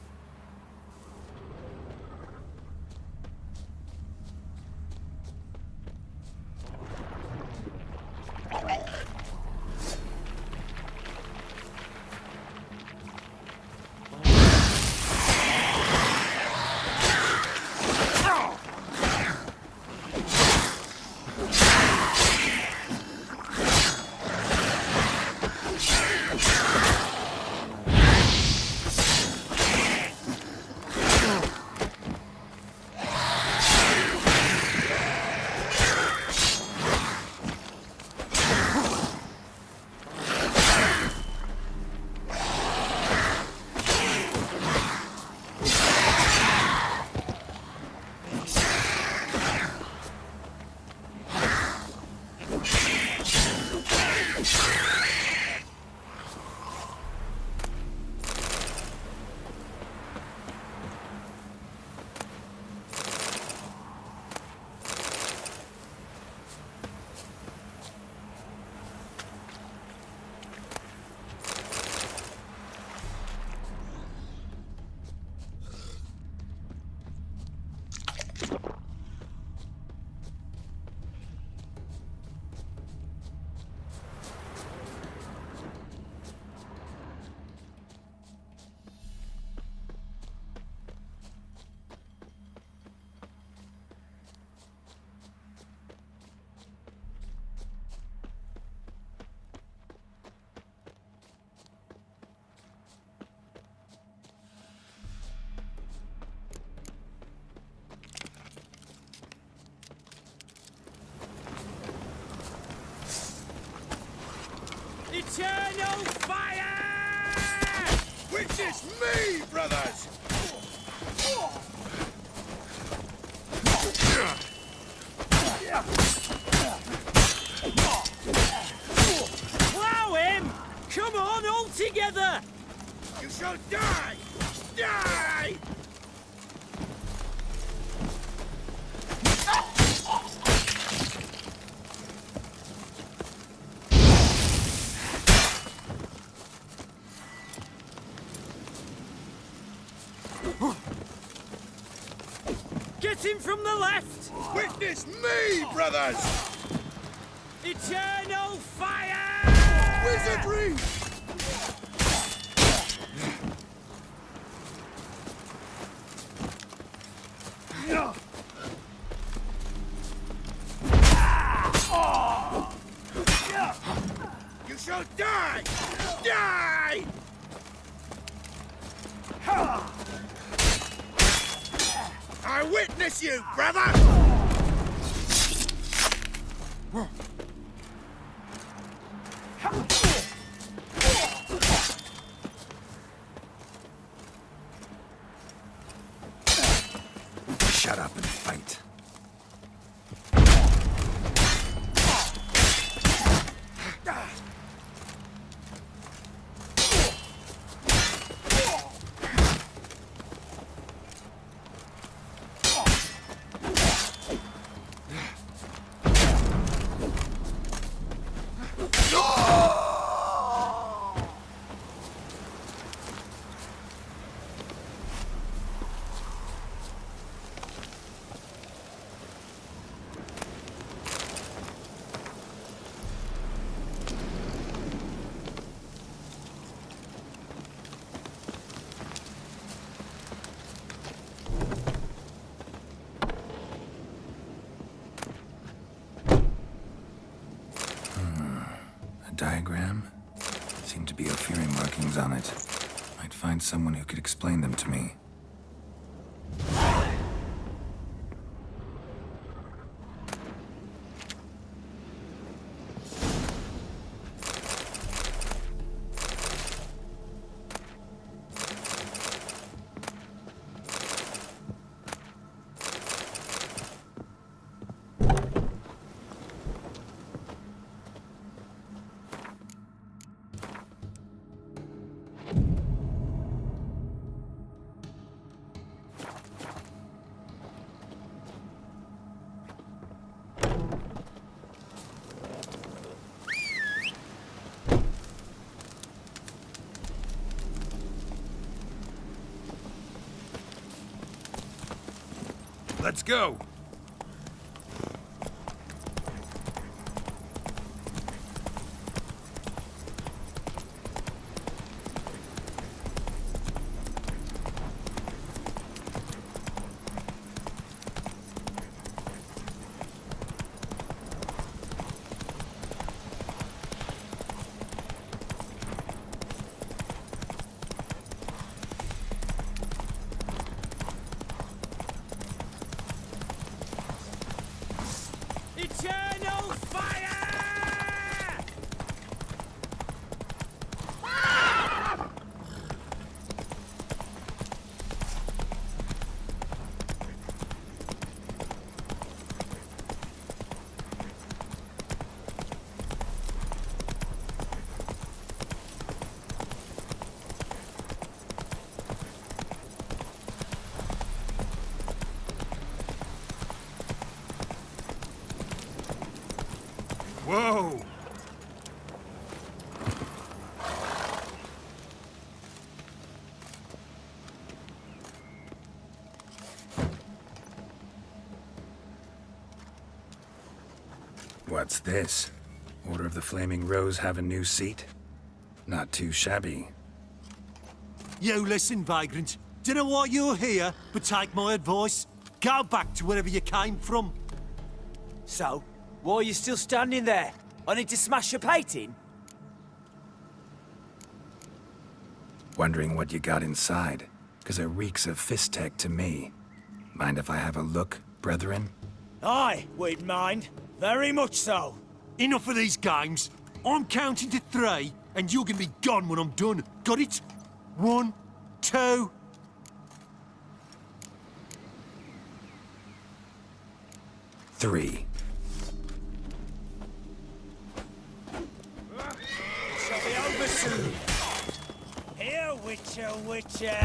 Eternal fire!
Witness me, brothers!
Plow him! Come on, all together!
You shall die! Die!
Get him from the left!
Witness me, brothers!
Eternal fire!
Wizardry! You shall die! Die! I witness you, brother!
Shut up and fight. Diagram? Seemed to be Ophiri markings on it. Might find someone who could explain them to me.
Let's go.
Eternal fire!
Whoa!
What's this? Order of the Flaming Rose have a new seat? Not too shabby.
You listen, vagrant. Dunno why you're here, but take my advice. Go back to wherever you came from.
So, why are you still standing there? I need to smash your painting?
Wondering what you got inside, because it reeks of fist tech to me. Mind if I have a look, brethren?
Aye, we'd mind. Very much so.
Enough of these games. I'm counting to 3, and you're gonna be gone when I'm done. Got it? 1, 2...
3.
Shall be over soon. Here, Witcher, Witcher.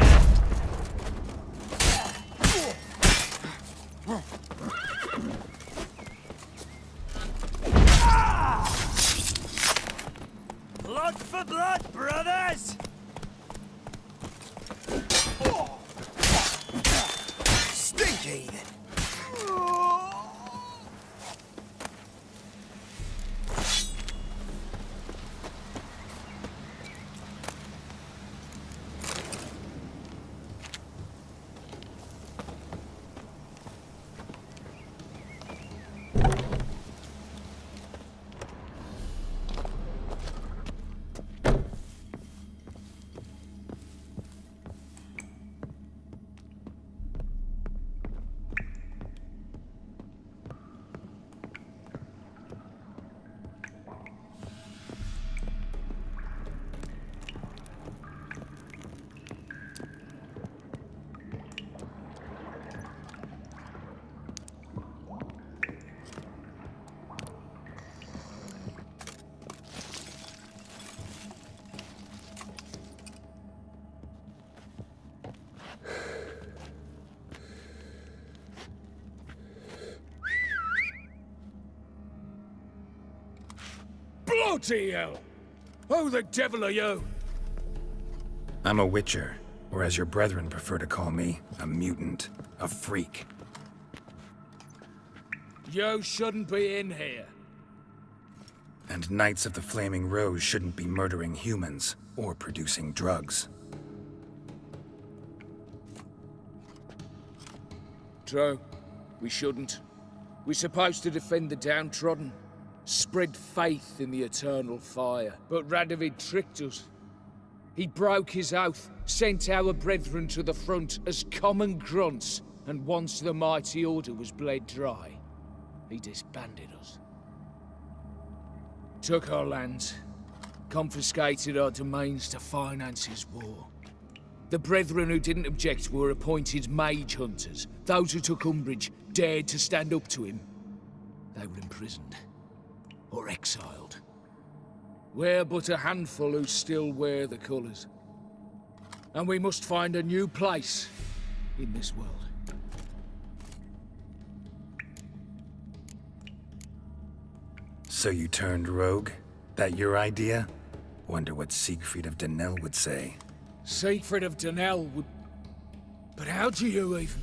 Blood for blood, brothers! Stinky! Bloody hell! Who the devil are you?
I'm a witcher, or as your brethren prefer to call me, a mutant, a freak.
You shouldn't be in here.
And Knights of the Flaming Rose shouldn't be murdering humans or producing drugs.
True. We shouldn't. We're supposed to defend the downtrodden, spread faith in the eternal fire. But Radovid tricked us. He broke his oath, sent our brethren to the front as common grunts, and once the mighty order was bled dry, he disbanded us. Took our lands, confiscated our domains to finance his war. The brethren who didn't object were appointed mage hunters. Those who took umbrage dared to stand up to him. They were imprisoned or exiled. We're but a handful who still wear the colours. And we must find a new place in this world.
So you turned rogue? That your idea? Wonder what Siegfried of Denel would say.
Siegfried of Denel would... But how do you even...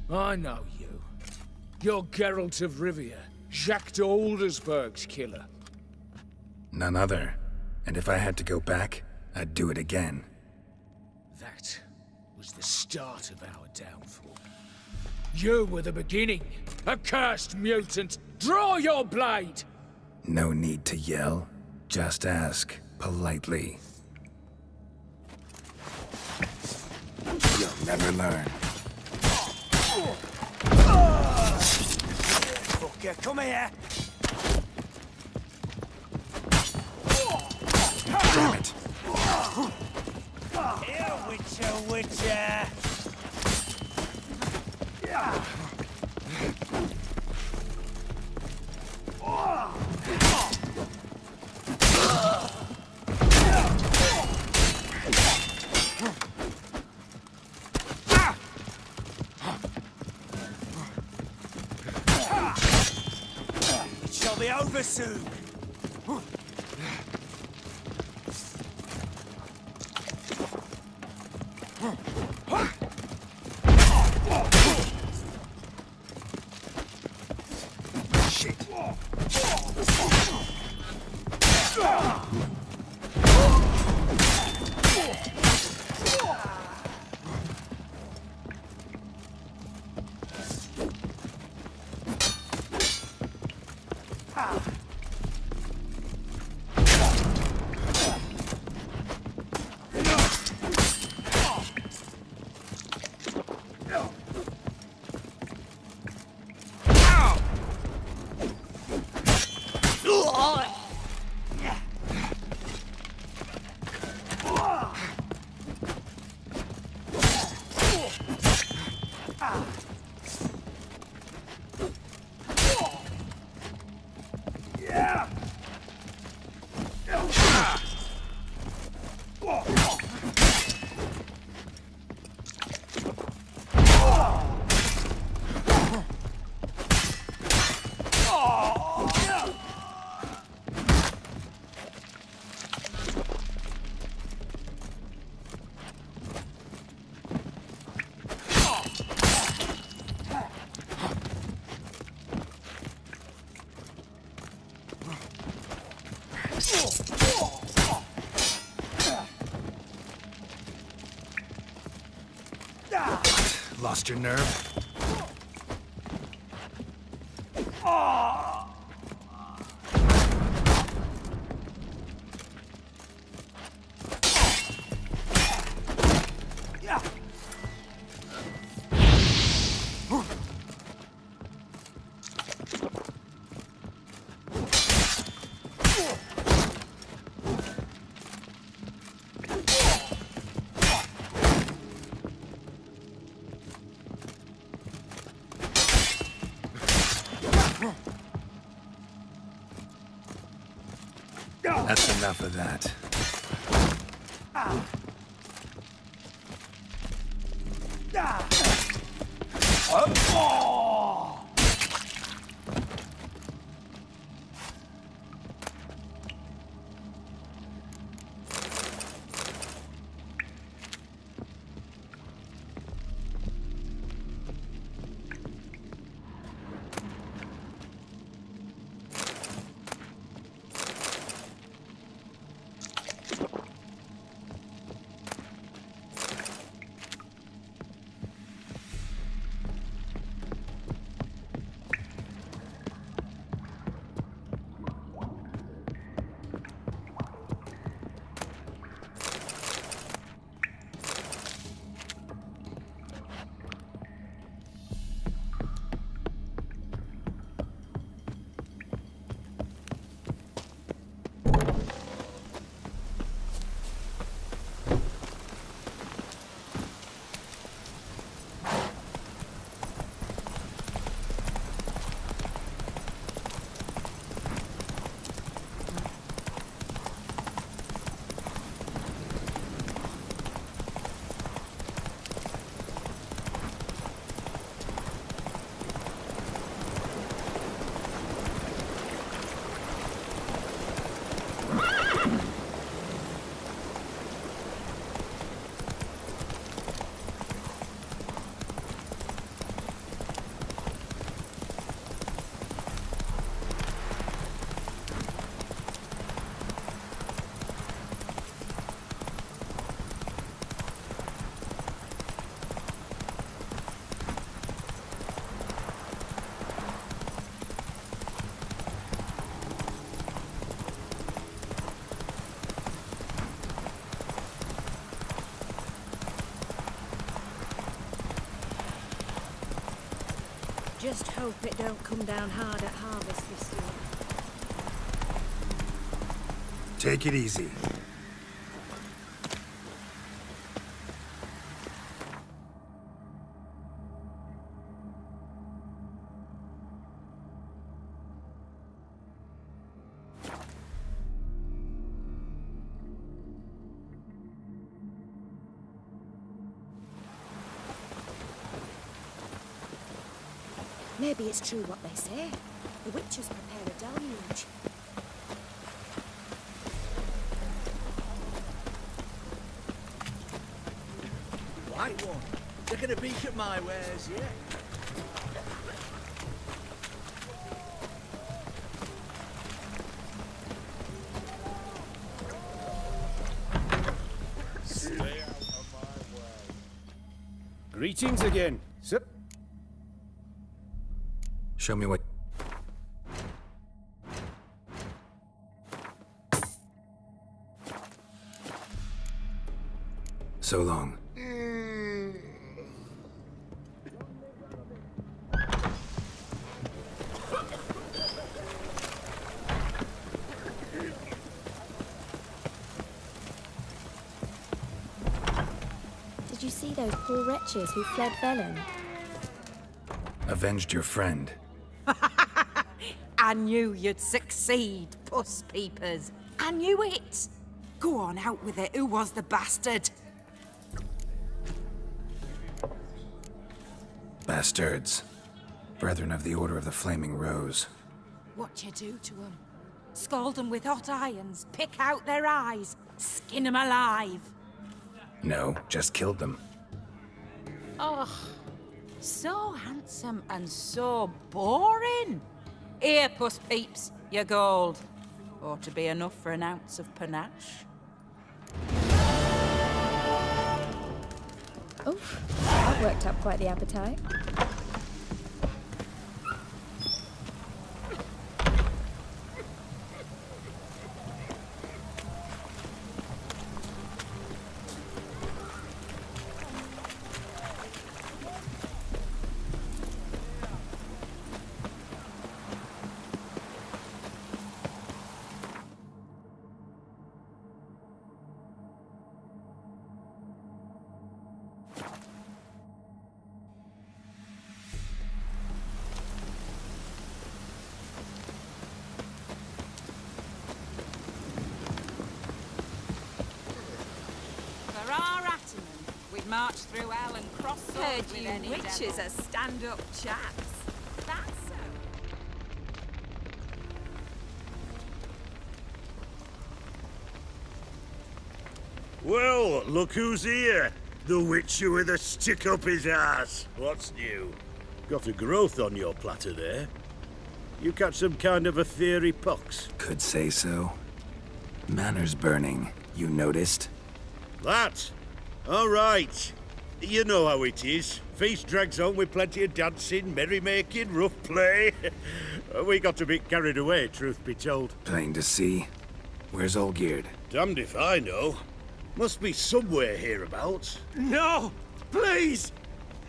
I know you. You're Geralt of Rivia, Jacques de Aldersberg's killer.
None other. And if I had to go back, I'd do it again.
That was the start of our downfall. You were the beginning. Accursed mutant! Draw your blade!
No need to yell. Just ask, politely. You'll never learn.
Fucker, come here!
Damn it!
Here, Witcher! It shall be over soon.
Lost your nerve? That's enough of that.
Just hope it don't come down hard at harvest this year.
Take it easy.
Maybe it's true what they say. The witches prepare a deluge.
White one. Taking a peek at my wares, yeah?
Stay out of my way. Greetings again. Sip.
Show me what... So long.
Did you see those poor wretches who fled Velen?
Avenged your friend.
I knew you'd succeed, puss peepers. I knew it. Go on, out with it. Who was the bastard?
Bastards. Brethren of the Order of the Flaming Rose.
What you do to them? Scald them with hot irons, pick out their eyes, skin them alive.
No, just killed them.
Oh, so handsome and so boring. Here, puss peeps, your gold. Ought to be enough for an ounce of panache.
Oof, that worked up quite the appetite.
March through hell and cross swords with any
witches
devil.
are stand-up chaps. That's so.
Well, look who's here. The witcher with a stick up his ass. What's new? Got a growth on your platter there. You catch some kind of a theory pox?
Could say so. Manners burning, you noticed?
That? All right. You know how it is. Feast drags on with plenty of dancing, merrymaking, rough play. We got a bit carried away, truth be told.
Plain to see. Where's Olgierd?
Damned if I know. Must be somewhere hereabouts.
No! Please!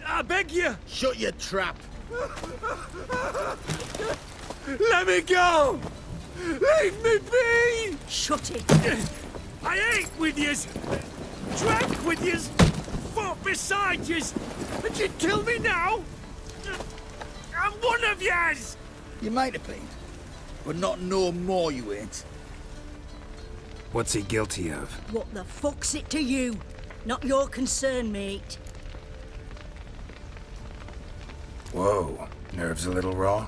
I beg you!
Shut your trap!
Let me go! Leave me be!
Shut it!
I ate with yous! Drank with yous! Fought beside yous! And you'd kill me now? I'm one of yous!
You might have been, but not no more you ain't.
What's he guilty of?
What the fuck's it to you? Not your concern, mate.
Whoa, nerves a little raw?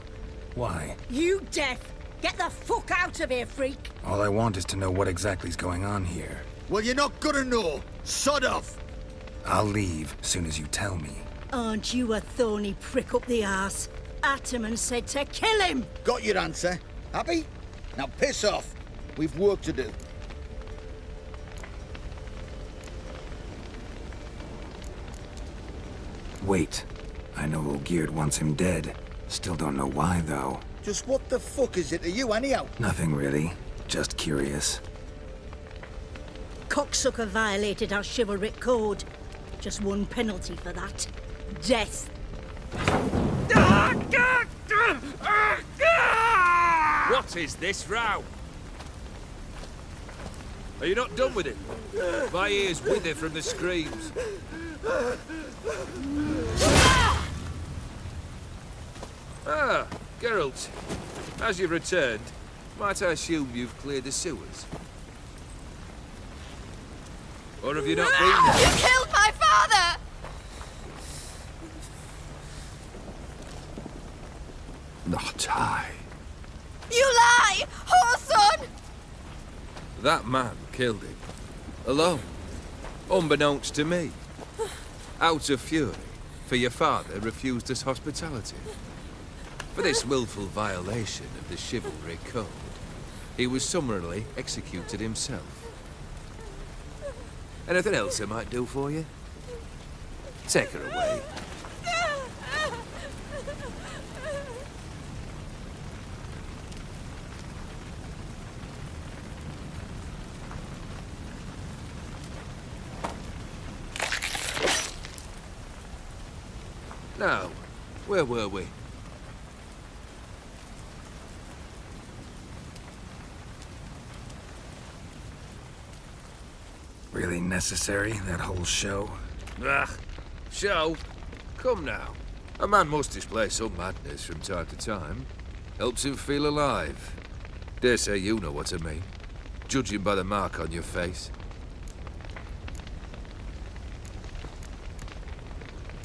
Why?
You deaf! Get the fuck out of here, freak!
All I want is to know what exactly's going on here.
Well, you're not gonna know. Sod off!
I'll leave soon as you tell me.
Aren't you a thorny prick up the arse? Ataman said to kill him!
Got your answer. Happy? Now piss off. We've work to do.
Wait. I know Olgierd wants him dead. Still don't know why, though.
Just what the fuck is it to you, anyhow?
Nothing really. Just curious.
Cocksucker violated our chivalric code. Just one penalty for that. Death.
Ah, God!
What is this row? Are you not done with it? My ears wither from the screams. Ah, Geralt. As you've returned, might I assume you've cleared the sewers? Or have you not been there?
You killed my father!
Not I.
You lie! Whoreson!
That man killed him. Alone. Unbeknownst to me. Out of fury, for your father refused us hospitality. For this willful violation of the chivalry code, he was summarily executed himself. Anything else I might do for you? Take her away. Now, where were we?
Really necessary, that whole show?
Ah, show? Come now. A man must display some madness from time to time. Helps him feel alive. Dare say you know what I mean. Judging by the mark on your face.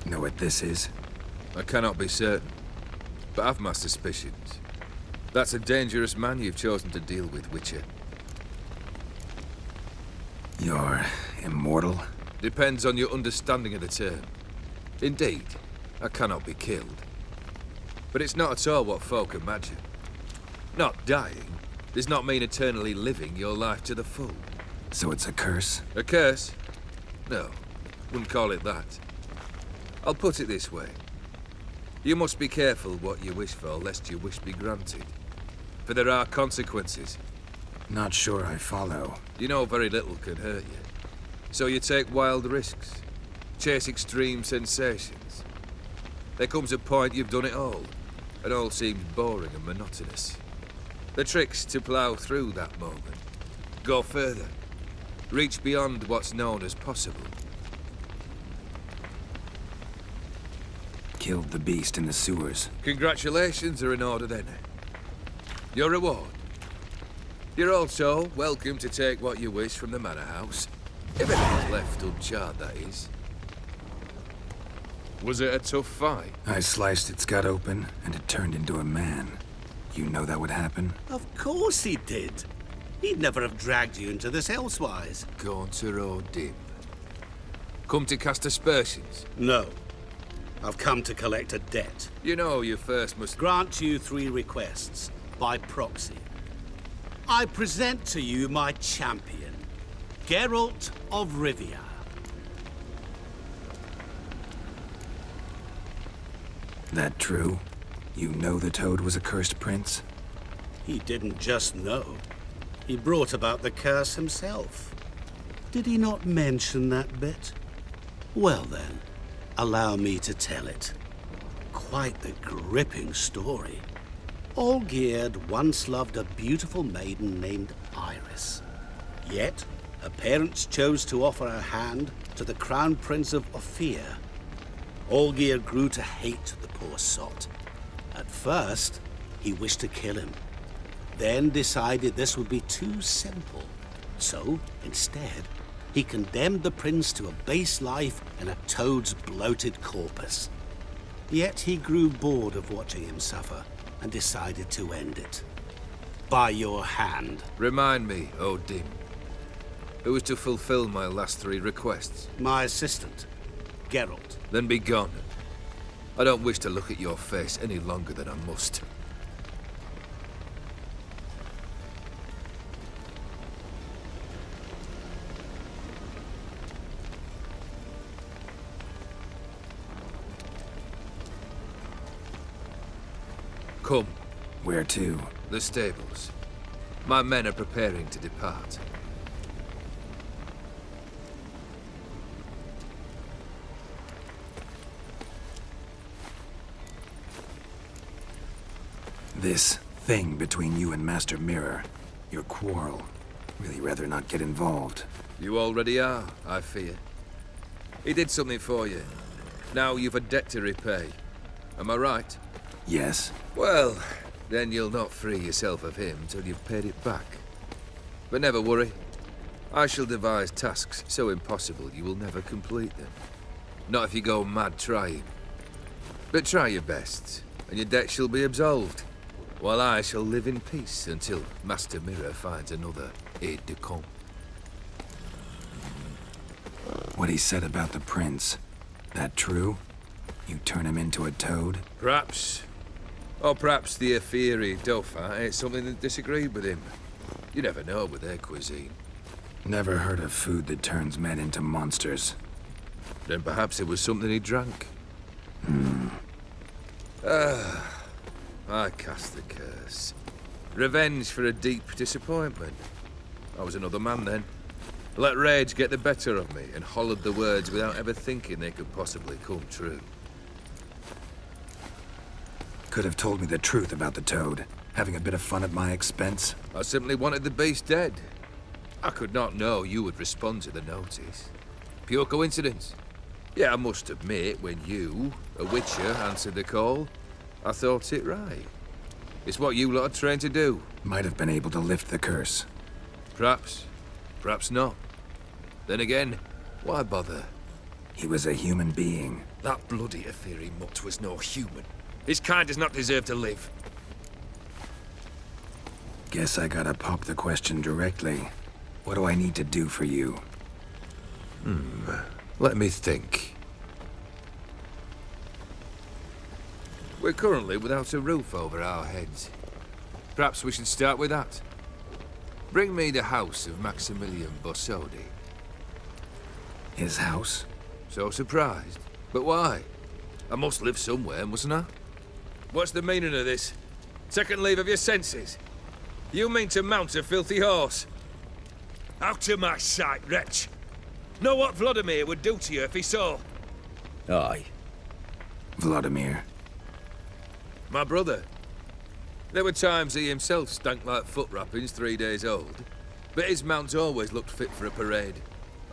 Know what this is?
I cannot be certain, but I've my suspicions. That's a dangerous man you've chosen to deal with, Witcher.
You're immortal?
Depends on your understanding of the term. Indeed, I cannot be killed. But it's not at all what folk imagine. Not dying does not mean eternally living your life to the full.
So it's a curse?
A curse? No, wouldn't call it that. I'll put it this way. You must be careful what you wish for, lest your wish be granted. For there are consequences.
Not sure I follow.
You know very little can hurt you. So you take wild risks. Chase extreme sensations. There comes a point you've done it all, and all seems boring and monotonous. The trick's to plough through that moment. Go further. Reach beyond what's known as possible.
Killed the beast in the sewers.
Congratulations are in order then. Your reward. You're also welcome to take what you wish from the manor house. If anything's left uncharred, that is. Was it a tough fight?
I sliced its gut open, and it turned into a man. You know that would happen?
Of course he did. He'd never have dragged you into this elsewise.
Gaunter or dim? Come to cast aspersions?
No. I've come to collect a debt.
You know you first must
grant you 3 requests, by proxy. I present to you my champion, Geralt of Rivia.
That true? You know the Toad was a cursed prince?
He didn't just know. He brought about the curse himself. Did he not mention that bit? Well then, allow me to tell it. Quite the gripping story. Olgierd once loved a beautiful maiden named Iris. Yet, her parents chose to offer her hand to the Crown Prince of Ophir. Olgierd grew to hate the poor sot. At first, he wished to kill him. Then decided this would be too simple. So, instead, he condemned the prince to a base life in a toad's bloated corpus. Yet he grew bored of watching him suffer and decided to end it. By your hand.
Remind me, Odin. Who is to fulfill my last 3 requests?
My assistant, Geralt.
Then be gone. I don't wish to look at your face any longer than I must. Come.
Where to?
The stables. My men are preparing to depart.
This thing between you and Master Mirror, your quarrel. Really rather not get involved.
You already are, I fear. He did something for you. Now you've a debt to repay. Am I right?
Yes.
Well, then you'll not free yourself of him till you've paid it back. But never worry. I shall devise tasks so impossible you will never complete them. Not if you go mad trying. But try your best, and your debt shall be absolved, while I shall live in peace until Master Mirror finds another aide-de-camp.
What he said about the prince, that true? You turn him into a toad?
Perhaps. Or perhaps the Efiri Dauphin ate something that disagreed with him. You never know with their cuisine.
Never heard of food that turns men into monsters.
Then perhaps it was something he drank. I cast the curse. Revenge for a deep disappointment. I was another man then. Let rage get the better of me and hollered the words without ever thinking they could possibly come true.
Could have told me the truth about the toad, having a bit of fun at my expense.
I simply wanted the beast dead. I could not know you would respond to the notice. Pure coincidence. Yeah, I must admit, when you, a witcher, answered the call, I thought it right. It's what you lot are trained to do.
Might have been able to lift the curse.
Perhaps. Perhaps not. Then again, why bother?
He was a human being.
That bloody Efiri mutt was no human. His kind does not deserve to live.
Guess I gotta pop the question directly. What do I need to do for you?
Let me think. We're currently without a roof over our heads. Perhaps we should start with that. Bring me the house of Maximilian Bossodi.
His house?
So surprised. But why? I must live somewhere, mustn't I? What's the meaning of this? Second leave of your senses? You mean to mount a filthy horse? Out of my sight, wretch! Know what Vladimir would do to you if he saw?
Aye. Vladimir.
My brother. There were times he himself stank like foot wrappings 3 days old, but his mount always looked fit for a parade.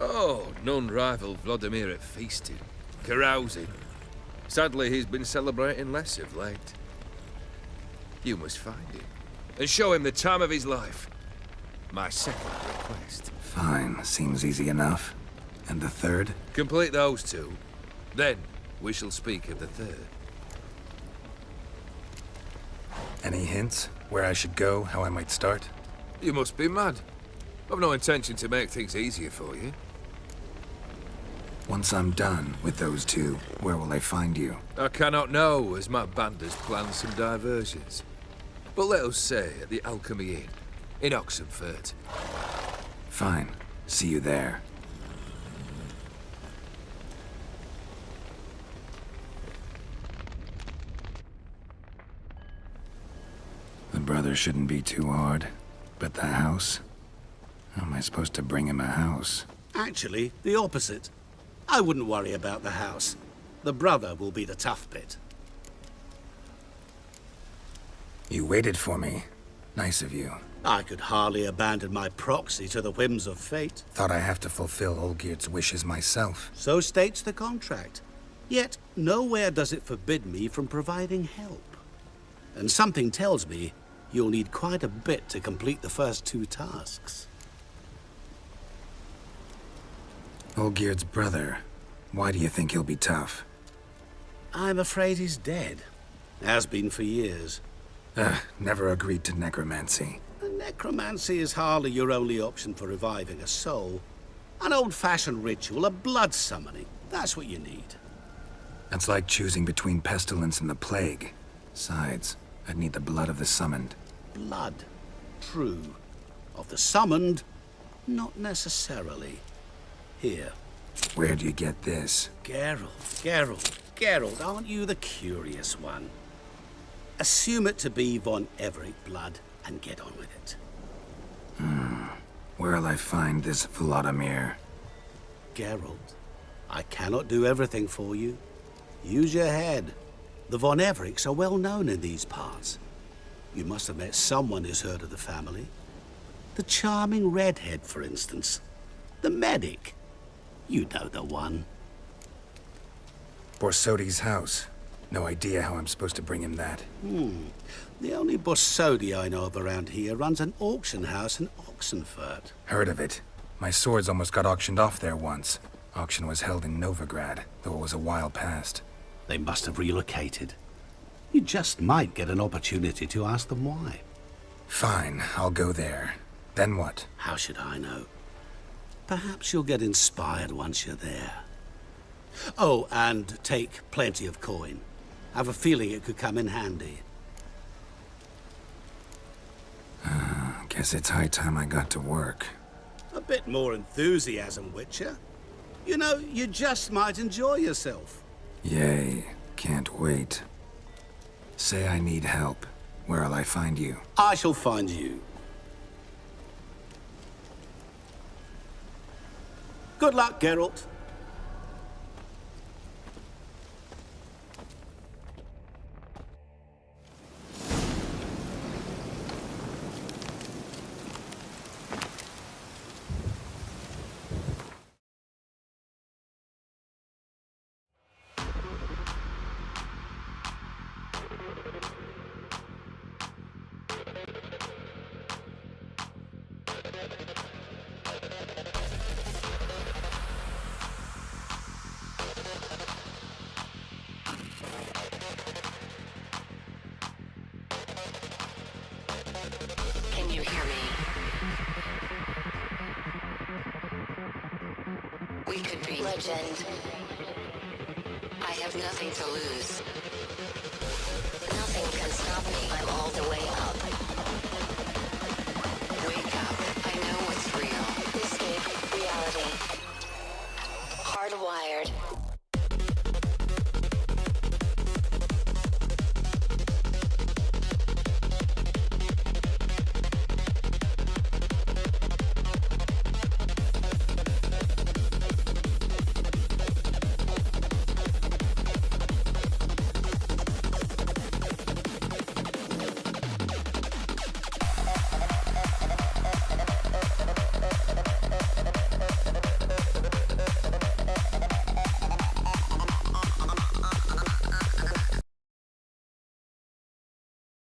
Oh, none rival Vladimir at feasting, carousing. Sadly, he's been celebrating less of late. You must find him, and show him the time of his life. My second request.
Fine, seems easy enough. And the third?
Complete those two. Then, we shall speak of the third.
Any hints? Where I should go, how I might start?
You must be mad. I've no intention to make things easier for you.
Once I'm done with those two, where will I find you?
I cannot know, as my band has planned some diversions. But let us say at the Alchemy Inn, in Oxenfurt.
Fine. See you there. The brother shouldn't be too hard. But the house? How am I supposed to bring him a house?
Actually, the opposite. I wouldn't worry about the house. The brother will be the tough bit.
You waited for me. Nice of you.
I could hardly abandon my proxy to the whims of fate.
Thought I have to fulfill Olgierd's wishes myself.
So states the contract. Yet, nowhere does it forbid me from providing help. And something tells me you'll need quite a bit to complete the first 2 tasks.
Olgierd's brother. Why do you think he'll be tough?
I'm afraid he's dead. Has been for years.
Never agreed to necromancy.
Necromancy is hardly your only option for reviving a soul. An old-fashioned ritual, a blood summoning. That's what you need.
That's like choosing between pestilence and the plague. Besides, I'd need the blood of the summoned.
Blood. True. Of the summoned, not necessarily. Here.
Where'd you get this?
Geralt, aren't you the curious one? Assume it to be von Everett blood and get on with it.
Where'll I find this Vladimir?
Geralt, I cannot do everything for you. Use your head. The von Evericks are well known in these parts. You must have met someone who's heard of the family. The charming redhead, for instance. The medic. You know the one.
Borsodi's house. No idea how I'm supposed to bring him that.
The only Borsodi I know of around here runs an auction house in Oxenfurt.
Heard of it. My swords almost got auctioned off there once. Auction was held in Novigrad, though it was a while past.
They must have relocated. You just might get an opportunity to ask them why.
Fine, I'll go there. Then what?
How should I know? Perhaps you'll get inspired once you're there. Oh, and take plenty of coin. I have a feeling it could come in handy.
Guess it's high time I got to work.
A bit more enthusiasm, Witcher. You know, you just might enjoy yourself.
Yay, can't wait. Say I need help. Where'll I find you?
I shall find you. Good luck, Geralt.
Can you hear me? We could be legend. I have nothing to lose. Nothing can stop me. I'm all the way up.